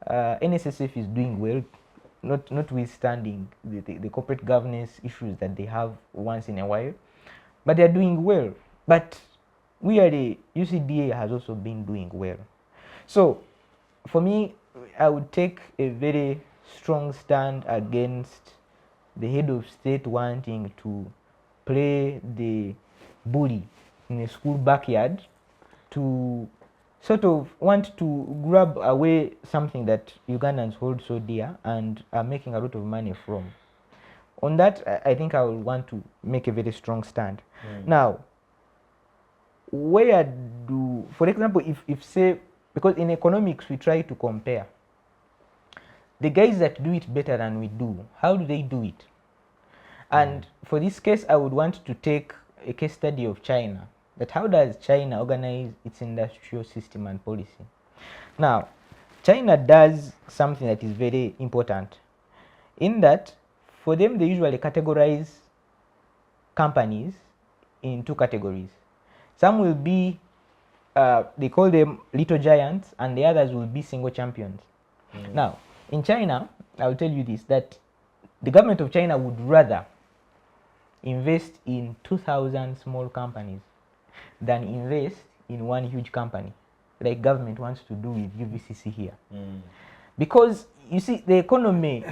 NSSF is doing well, notwithstanding the corporate governance issues that they have once in a while, but they are doing well. But the UCDA has also been doing well. So for me, I would take a very strong stand against the head of state wanting to play the bully in a school backyard, to sort of want to grab away something that Ugandans hold so dear and are making a lot of money from. On that, I think I will want to make a very strong stand. Now, where do, for example, if say, because in economics we try to compare the guys that do it better than we do, how do they do it? And for this case, I would want to take a case study of China. That how does China organize its industrial system and policy? Now, China does something that is very important, in that for them they usually categorize companies in two categories. Some will be, they call them little giants, and the others will be single champions. Now, in China, I will tell you this, that the government of China would rather invest in 2,000 small companies than invest in one huge company, like government wants to do with UVCC here. Because, you see, the economy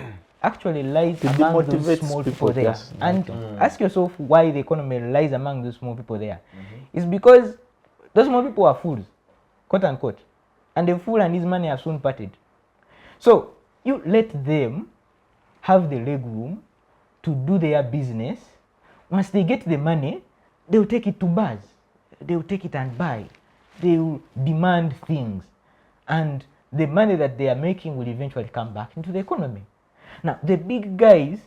actually lies among those small people there. And ask yourself why the economy lies among those small people there. It's because those small people are fools, quote unquote. And the fool and his money are soon parted. So, you let them have the leg room to do their business. Once they get the money, they will take it to bars. They will take it and buy. They will demand things. And the money that they are making will eventually come back into the economy. Now, the big guys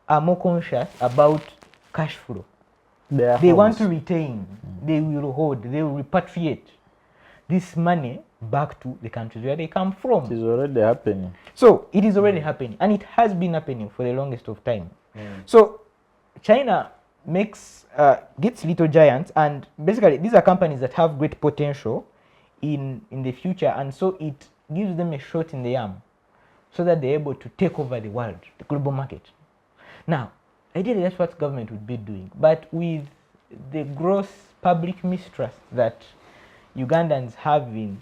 are more conscious about cash flow. They want to retain. They will hold. They will repatriate this money back to the countries where they come from. It is already happening. So it is already happening, and it has been happening for the longest of time. So China gets little giants, and basically these are companies that have great potential in the future, and so it gives them a shot in the arm so that they're able to take over the world, the global market. Now, ideally that's what government would be doing, but with the gross public mistrust that Ugandans have in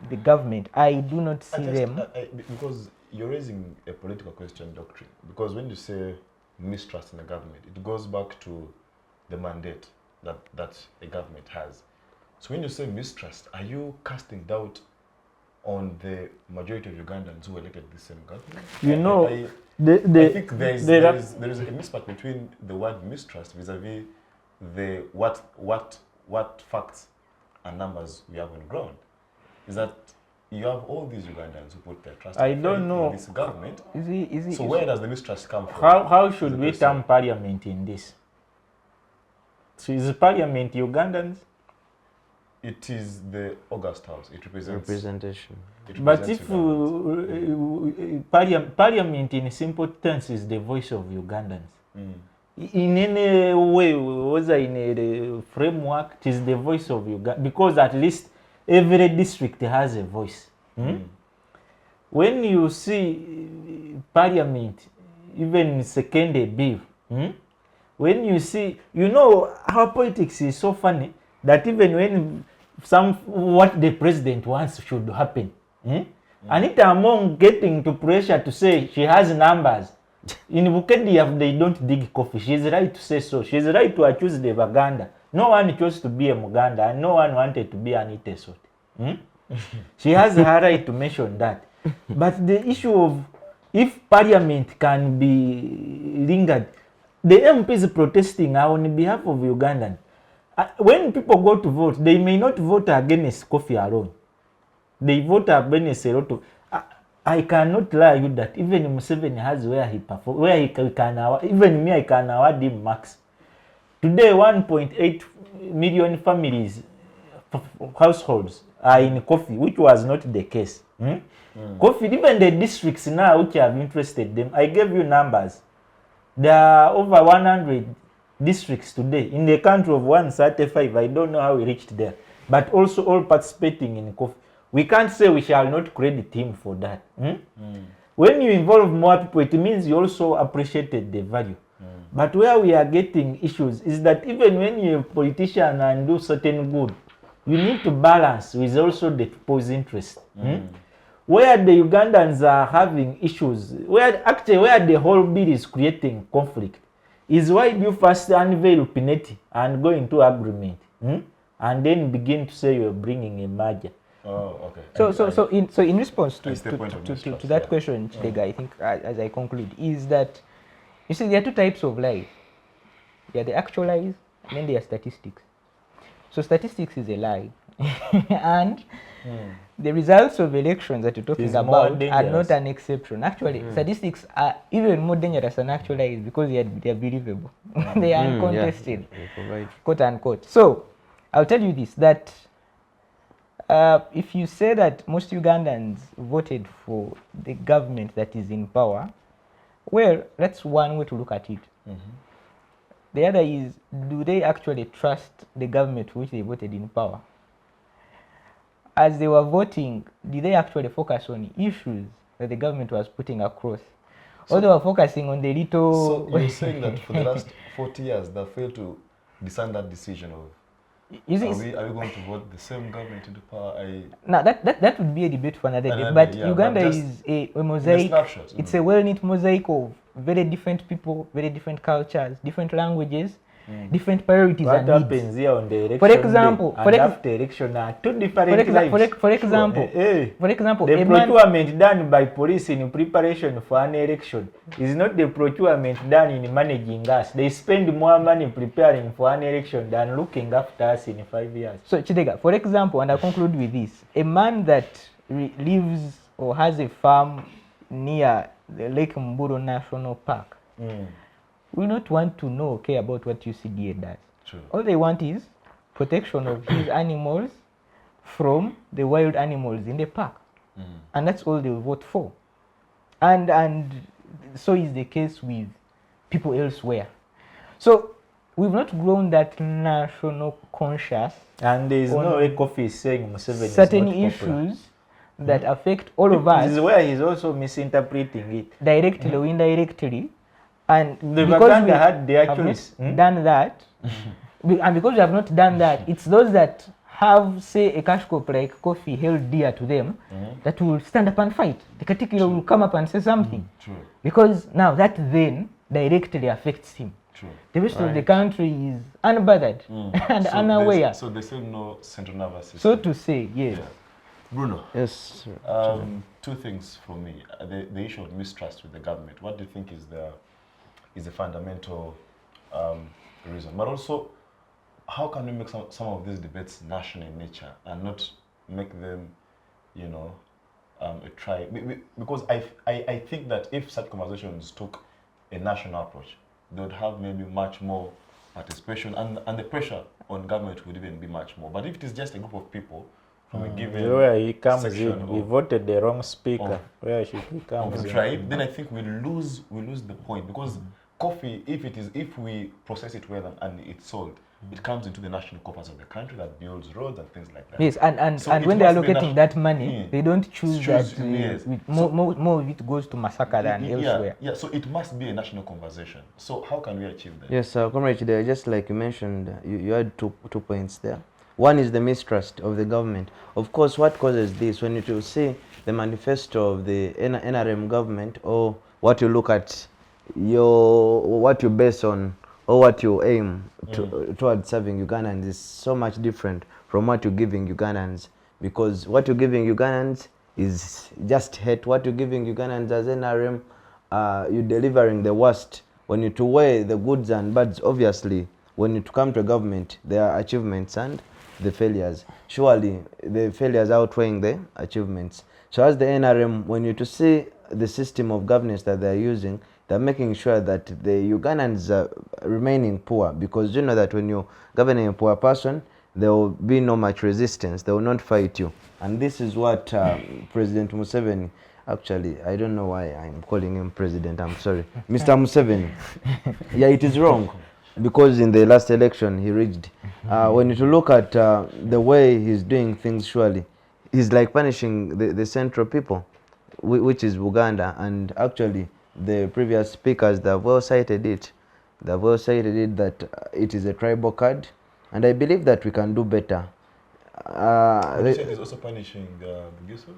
the government, I do not see them. Because you're raising a political question doctrine. Because when you say mistrust in the government, it goes back to the mandate that a government has. So when you say mistrust, are you casting doubt on the majority of Ugandans who elected the same government? You know, I think there is a mismatch between the word mistrust vis-a-vis the what facts and numbers we have on the ground. Is that you have all these Ugandans who put their trust in this government. So where does the mistrust come from? How should we term parliament in this? So is Parliament Ugandans? It is the August House. It represents Representation. But if Parliament in simple terms is the voice of Ugandans. In any way, whether in a framework, it is the voice of Uganda, because at least every district has a voice. When you see Parliament, even second bill, when you see, you know, our politics is so funny that even when what the president wants should happen, Anita Among getting to pressure to say she has numbers. In Bukedia, they don't dig coffee. She's right to say so. She's right to accuse the Baganda. No one chose to be a Muganda, and no one wanted to be an Itesot. She has her right to mention that. But the issue of if Parliament can be lingered, the MPs protesting are on behalf of Ugandans. When people go to vote, they may not vote against coffee alone. They vote against a lot of. I cannot lie you that even Museveni has where he perform, where he can award, even me I can award him max. Today 1.8 million families, households are in coffee, which was not the case. Coffee, even the districts now which have interested them, I gave you numbers. There are over 100 districts today in the country of 135. I don't know how we reached there, but also all participating in coffee. We can't say we shall not credit him for that. When you involve more people, it means you also appreciated the value. But where we are getting issues is that even when you're a politician and do certain good, you need to balance with also the people's interest. Where the Ugandans are having issues, where the whole bill is creating conflict, is why you first unveil Pineti and go into agreement, and then begin to say you're bringing a merger. Oh, okay. So in response to that question, Kidega, I think as I conclude, is that you see there are two types of lies. There are the actual lies, and then there are statistics. So statistics is a lie, and the results of elections that you're talking about are not an exception. Actually, statistics are even more dangerous than actual lies because they are believable. They are uncontested, quote unquote. So I'll tell you this, that if you say that most Ugandans voted for the government that is in power, well, that's one way to look at it. The other is, do they actually trust the government which they voted in power? As they were voting, did they actually focus on issues that the government was putting across? Or they were focusing on the little... So you're saying that for the last 40 years, they failed to discern that decision of, are we going to vote the same government into power? Now that would be a debate for another day. But Uganda is a mosaic. It's a well-knit mosaic of very different people, very different cultures, different languages, different priorities and needs. What happens here on the election for example, day and after election are two different lives. For example, the procurement done by police in preparation for an election is not the procurement done in managing us. They spend more money preparing for an election than looking after us in 5 years. So Kidega, for example, and I'll conclude with this, a man that lives or has a farm near the Lake Mburo National Park will not want to know or care about what UCDA does. True. All they want is protection of his animals from the wild animals in the park. And that's all they will vote for. And so is the case with people elsewhere. So we've not grown that national conscious. And there is no way Kofi is saying Museveni certain is not issues that affect all of us. This is where he's also misinterpreting it. Directly or indirectly. And the because we had their have choice. not done that, and because we have not done that, it's those that have, say, a cash crop like coffee held dear to them, that will stand up and fight. The particular will come up and say something. True. Because now that then directly affects him. True. The rest of the country is unbothered and unaware. So there's still no central nervous system. So to say, yes. Yeah. Bruno. Yes. Two things for me. The issue of mistrust with the government. What do you think is the fundamental reason? But also, how can we make some of these debates national in nature and not make them, you know, a try? Because I think that if such conversations took a national approach, they would have maybe much more participation, and the pressure on government would even be much more. But if it is just a group of people from a given where he comes section in, we voted the wrong speaker. Where should he come of the in? tribe, then I think we lose the point, because coffee, if we process it well and it's sold, it comes into the national coffers of the country that builds roads and things like that. Yes, and So and it when they are must be allocating that money, they don't choose that. yes. More of it goes to massacre than elsewhere. Yeah, so it must be a national conversation. So how can we achieve that? Yes, Comrade Kidega, just like you mentioned, you had two points there. One is the mistrust of the government. Of course, what causes this, when you see the manifesto of the NRM government, or what you look at, what you base on, or what you aim towards serving Ugandans is so much different from what you're giving Ugandans, because what you're giving Ugandans is just hate. What you're giving Ugandans as NRM, you're delivering the worst. When you to weigh the goods and bads, obviously, when you to come to government, there are achievements and the failures. Surely, the failures outweighing the achievements. So as the NRM, when you to see the system of governance that they're using, they're making sure that the Ugandans are remaining poor, because you know that when you're governing a poor person, there will be no much resistance. They will not fight you. And this is what President Museveni, actually, I don't know why I'm calling him president, I'm sorry. Mr. Museveni. Yeah, it is wrong, because in the last election he rigged. When you look at the way he's doing things, surely, he's like punishing the central people, which is Uganda, and actually, the previous speakers, they have well cited it. They have well cited it that it is a tribal card, and I believe that we can do better. You said he's also punishing Bugisu?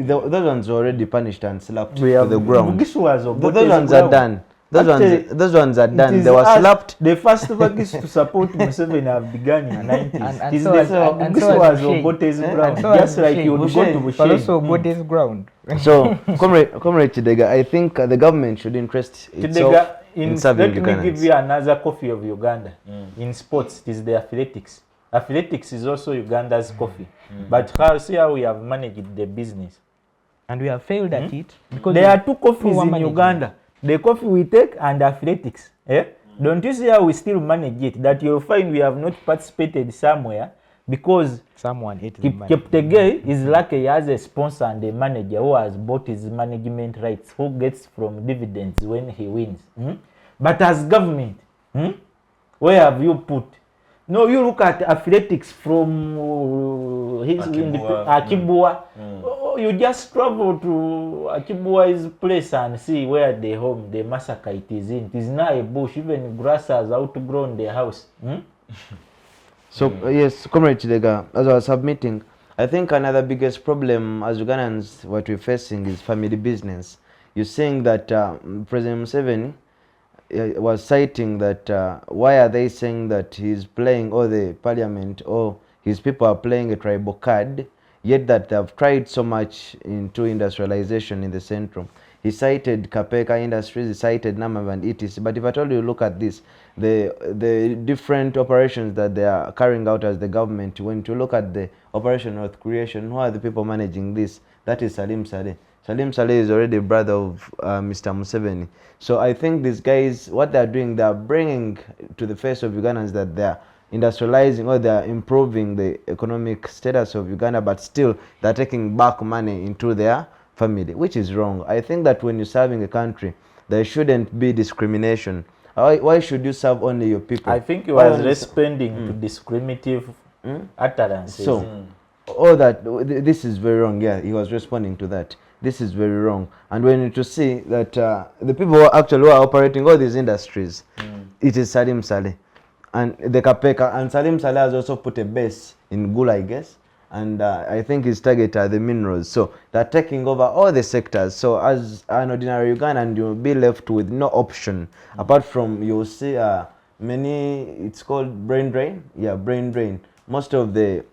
Those ones are already punished and slapped We to have the ground. Bugisu was Those ones are done. Those ones are done. They were slapped. The first Bugisu to support Museveni have begun in the 90s. And It's so the has- and so Bugisu has was Bushe. Obote's And ground, so has just like Bushe. you would go to But Bushe. also Bode's ground. So, Comrade Kidega, I think the government should interest itself Kidega, in serving let me give Ugandans. you another coffee of Uganda. In sports, it is the athletics. Athletics is also Uganda's coffee. But see how we have managed the business. And we have failed at it because There are two coffees poor in management. Uganda. The coffee we take and athletics. Don't you see how we still manage it? That you'll find we have not participated somewhere because someone ate the money. Kidega is lucky he has a sponsor and a manager who has bought his management rights, who gets from dividends when he wins. But as government, where have you put? No, you look at athletics from Akibua. Oh, you just travel to Akibua's place and see where the massacre it is in. It is not a bush. Even grass has outgrown the house. So, yes, Comrade Kidega, as I was submitting, I think another biggest problem as Ugandans, what we're facing is family business. You're saying that President Museveni was citing that why are they saying that he's playing, or the parliament or his people are playing a tribal card, yet that they've tried so much into industrialization in the centrum. He cited Kapeka Industries, he cited Namab and ETC. But if I told you, look at this, the different operations that they are carrying out as the government, when you look at the operation of creation, who are the people managing this? That is Salim Saleh. Salim Saleh is already brother of Mr. Museveni. So I think these guys, what they're doing, they're bringing to the face of Ugandans that they're industrializing or they're improving the economic status of Uganda, but still they're taking back money into their family, which is wrong. I think that when you're serving a country, there shouldn't be discrimination. Why should you serve only your people? I think he was responding to discriminative utterances. So, all that, this is very wrong. Yeah, he was responding to that. This is very wrong. And we need to see that the people who actually are operating all these industries, it is Salim Saleh and the Kapeka. And Salim Saleh has also put a base in Gula, I guess. And I think his target are the minerals. So they're taking over all the sectors. So as an ordinary Ugandan, you'll be left with no option apart from, you'll see many, it's called brain drain. Yeah, brain drain. Most of the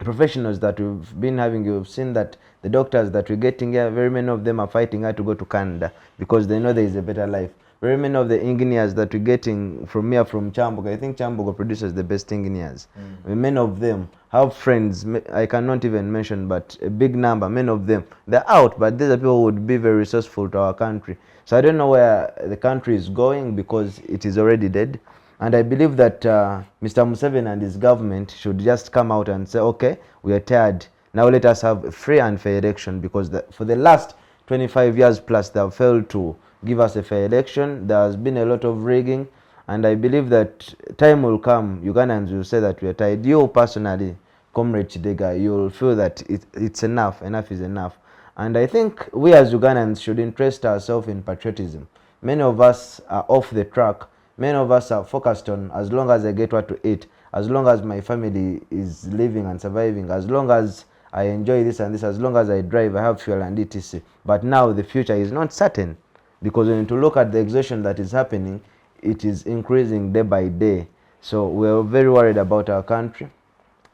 professionals that we've been having, you've seen that the doctors that we're getting here, very many of them are fighting hard to go to Canada because they know there is a better life. Very many of the engineers that we're getting from here, from Chambogo, I think Chambogo produces the best engineers. Many of them have friends, I cannot even mention, but a big number, many of them, they're out, but these are people who would be very resourceful to our country. So I don't know where the country is going because it is already dead. And I believe that Mr. Museveni and his government should just come out and say, okay, we are tired. Now let us have a free and fair election, because for the last 25 years plus, they have failed to give us a fair election. There has been a lot of rigging, and I believe that time will come, Ugandans will say that we are tired. You personally, Comrade Kidega, you will feel that it's enough is enough. And I think we as Ugandans should interest ourselves in patriotism. Many of us are off the track. Many of us are focused on, as long as I get what to eat, as long as my family is living and surviving, as long as I enjoy this and this, as long as I drive, I have fuel and etc. But now the future is not certain, because when you look at the exhaustion that is happening, it is increasing day by day. So we're very worried about our country.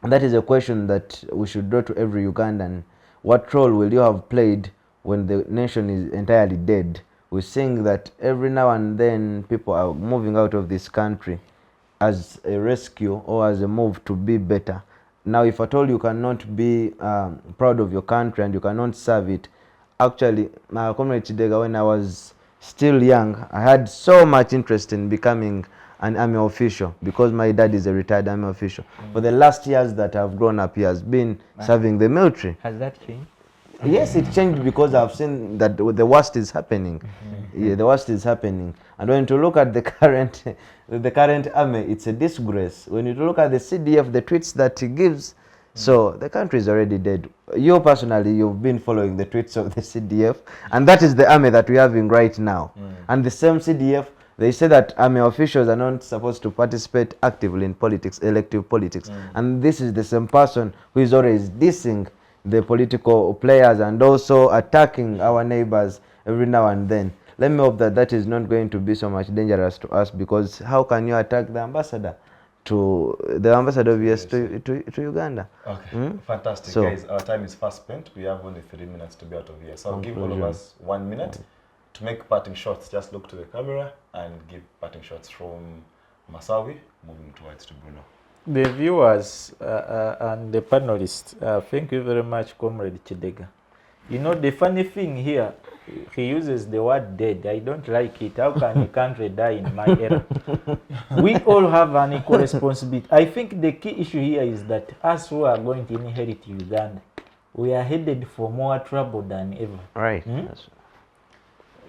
And that is a question that we should draw to every Ugandan. What role will you have played when the nation is entirely dead? We're seeing that every now and then people are moving out of this country as a rescue or as a move to be better. Now, if at all you cannot be proud of your country and you cannot serve it, actually, Comrade Kidega, when I was still young, I had so much interest in becoming an army official because my dad is a retired army official. For the last years that I've grown up, he has been serving the military. Has that changed? Yes, it changed because I've seen that the worst is happening. Yeah, the worst is happening. And when you look at the current army, it's a disgrace. When you look at the CDF, the tweets that he gives, so the country is already dead. You personally, you've been following the tweets of the CDF, and that is the army that we're having right now. And the same CDF, they say that army officials are not supposed to participate actively in politics, elective politics. And this is the same person who is always dissing the political players and also attacking our neighbors every now and then. Let me hope that that is not going to be so much dangerous to us, because how can you attack the ambassador of US to Uganda? Okay, fantastic. So, guys, our time is fast spent. We have only 3 minutes to be out of here. So I'll give all of us 1 minute to make parting shots. Just look to the camera and give parting shots from Masawi, moving towards to Bruno. The viewers and the panelists, thank you very much, Comrade Kidega. You know, the funny thing here, he uses the word dead. I don't like it. How can a country die in my era? We all have an equal responsibility. I think the key issue here is that us who are going to inherit Uganda, we are headed for more trouble than ever. Right.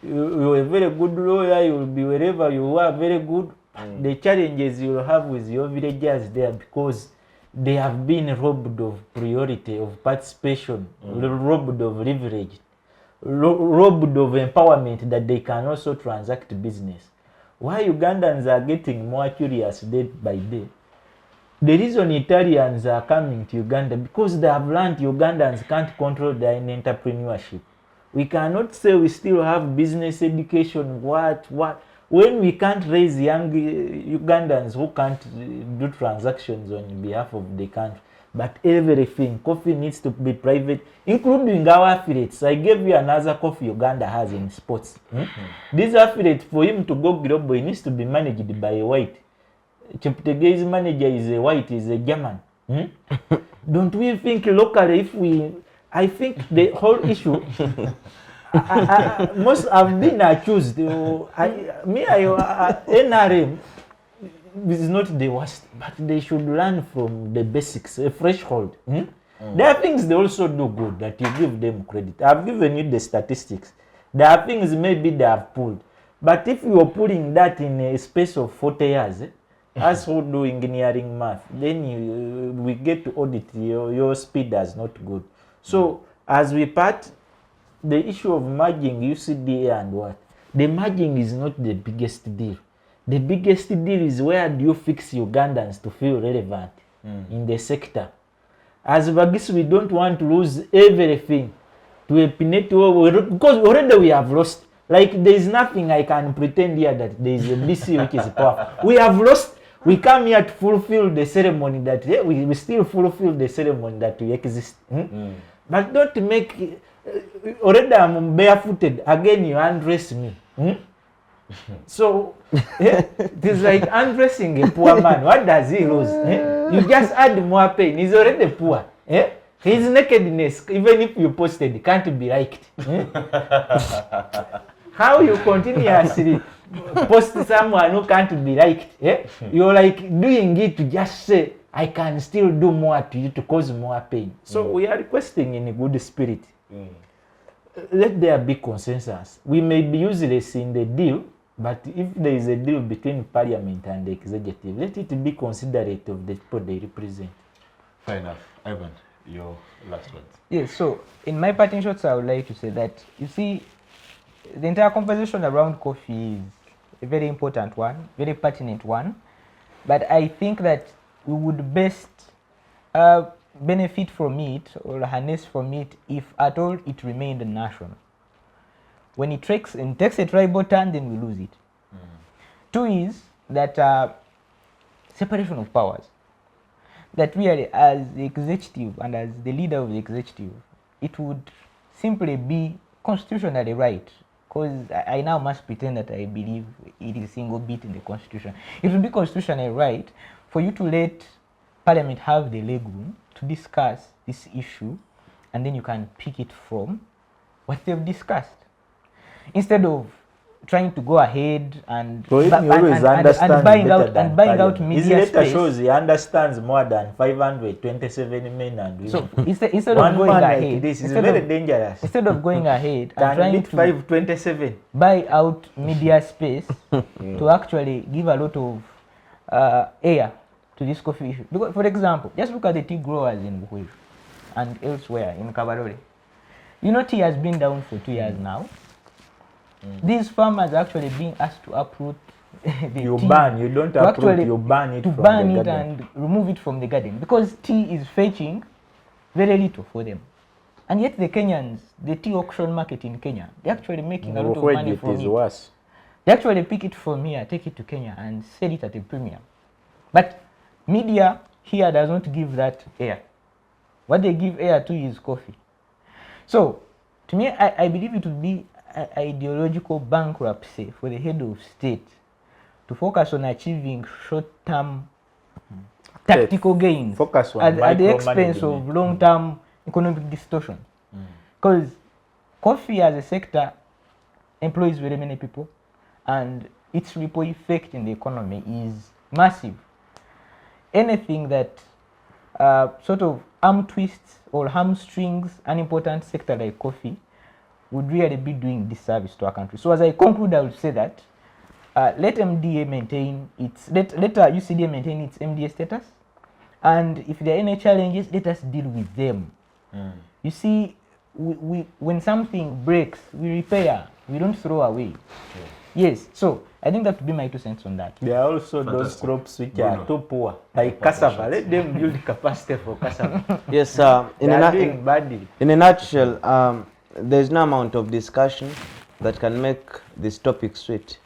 You're a very good lawyer, you'll be wherever you are, very good. The challenges you'll have with your villagers there, because they have been robbed of priority, of participation, robbed of leverage, robbed of empowerment that they can also transact business. Why Ugandans are getting more curious day by day? The reason Italians are coming to Uganda, because they have learned Ugandans can't control their entrepreneurship. We cannot say we still have business education, what? When we can't raise young Ugandans who can't do transactions on behalf of the country, but everything, coffee needs to be private, including our affiliates. I gave you another coffee Uganda has in sports. This affiliate, for him to go global, he needs to be managed by a white. Cheptegei's manager is a white, is a German. Don't we think locally, I think the whole issue, most have been accused. NRM is not the worst, but they should learn from the basics, a threshold. There are things they also do good that you give them credit. I've given you the statistics. There are things maybe they have pulled. But if you are pulling that in a space of 40 years, as who do engineering math, then we get to audit your speed as not good. So as we part, the issue of merging UCDA and what? The merging is not the biggest deal. The biggest deal is where do you fix Ugandans to feel relevant in the sector. As Bagis, we don't want to lose everything to a pinate because already we have lost. Like there is nothing I can pretend here that there is a BC which is powerful. We have lost. We come here to fulfill the ceremony that we still fulfill the ceremony that we exist. But don't make already I'm barefooted. Again you undress me. So it is like undressing a poor man. What does he lose? You just add more pain. He's already poor. His nakedness, even if you posted, can't be liked. How you continuously post someone who can't be liked? You're like doing it to just say, I can still do more to you to cause more pain. So we are requesting in a good spirit. Let there be consensus. We may be useless in the deal, but if there is a deal between Parliament and the executive, let it be considerate of the people they represent. Fair enough. Ivan, your last words. Yes, so in my parting shots, I would like to say that, you see, the entire conversation around coffee is a very important one, very pertinent one, but I think that we would best benefit from it or harness from it if at all it remained national. When it takes a tribal turn, then we lose it. Two is that separation of powers. That really, as the executive and as the leader of the executive, it would simply be constitutionally right, because I now must pretend that I believe it is a single bit in the constitution. It would be constitutionally right for you to let Parliament have the legroom to discuss this issue, and then you can pick it from what they've discussed, instead of trying to go ahead and buying out media his letter space. shows he understands more than 527 men and women. So instead of going ahead, like this is very dangerous. Instead of going ahead and trying to 527 buy out media space to actually give a lot of air to this coffee issue. Because, for example, just look at the tea growers in Buhweru and elsewhere in Kabarole. You know, tea has been down for 2 years now. These farmers are actually being asked to uproot the you tea. ban, you don't uproot, you ban it to from ban the it garden. and remove it from the garden, because tea is fetching very little for them. And yet the Kenyans, the tea auction market in Kenya, they're actually making a lot of money from it. Worse. They actually pick it from here, take it to Kenya and sell it at a premium. But media here does not give that air. What they give air to is coffee. So to me, I believe it would be ideological bankruptcy for the head of state to focus on achieving short-term tactical gains Focus on at the expense of long-term economic distortion. Because coffee as a sector employs very many people, and its ripple effect in the economy is massive. Anything that sort of arm twists or hamstrings an important sector like coffee would really be doing disservice to our country. So as I conclude, I would say that let MDA maintain its, let UCDA maintain its MDA status, and if there are any challenges, let us deal with them. You see, we when something breaks, we repair, we don't throw away. Yes, so I think that would be my 2 cents on that. There are also those crops which are too poor, like cassava. Let them build capacity for cassava. Yes, in a nutshell, there's no amount of discussion that can make this topic sweet,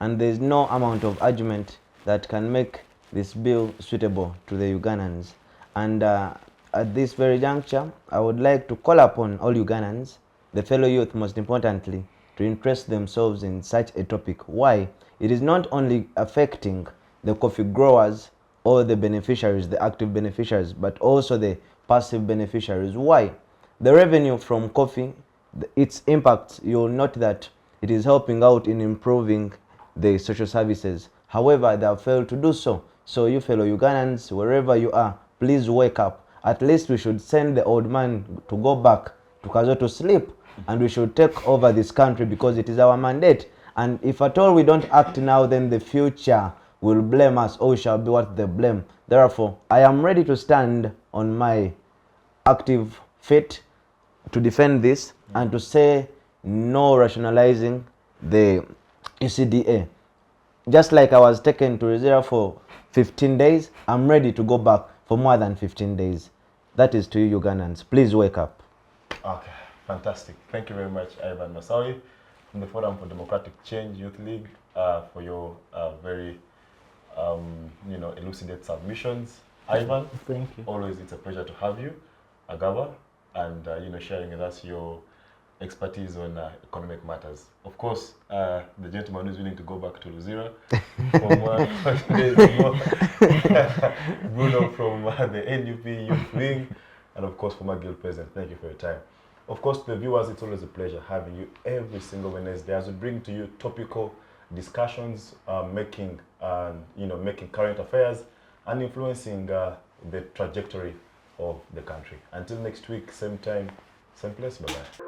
and there's no amount of argument that can make this bill suitable to the Ugandans. And at this very juncture, I would like to call upon all Ugandans, the fellow youth most importantly, to interest themselves in such a topic. Why? It is not only affecting the coffee growers or the beneficiaries, the active beneficiaries, but also the passive beneficiaries. Why? The revenue from coffee, its impact, you'll note that it is helping out in improving the social services. However, they have failed to do so. So you fellow Ugandans, wherever you are, please wake up. At least we should send the old man to go back to Kazo to sleep, and we should take over this country because it is our mandate. And if at all we don't act now, then the future will blame us, or we shall be what they blame. Therefore, I am ready to stand on my active feet to defend this and to say no rationalizing the UCDA. Just like I was taken to reserve for 15 days, I'm ready to go back for more than 15 days. That is to you Ugandans. Please wake up. Okay, fantastic. Thank you very much, Ivan Masawi, from the Forum for Democratic Change Youth League, for your very, elucidate submissions. Ivan, Thank you. always it's a pleasure to have you. Agaba, and sharing with us your expertise on economic matters. Of course, the gentleman who's willing to go back to Luzira from today's Bruno from the NUP Youth League, and of course former guild president. Thank you for your time. Of course, to the viewers, it's always a pleasure having you every single Wednesday as we bring to you topical discussions, making current affairs and influencing the trajectory of the country. Until next week, same time, same place. Bye-bye.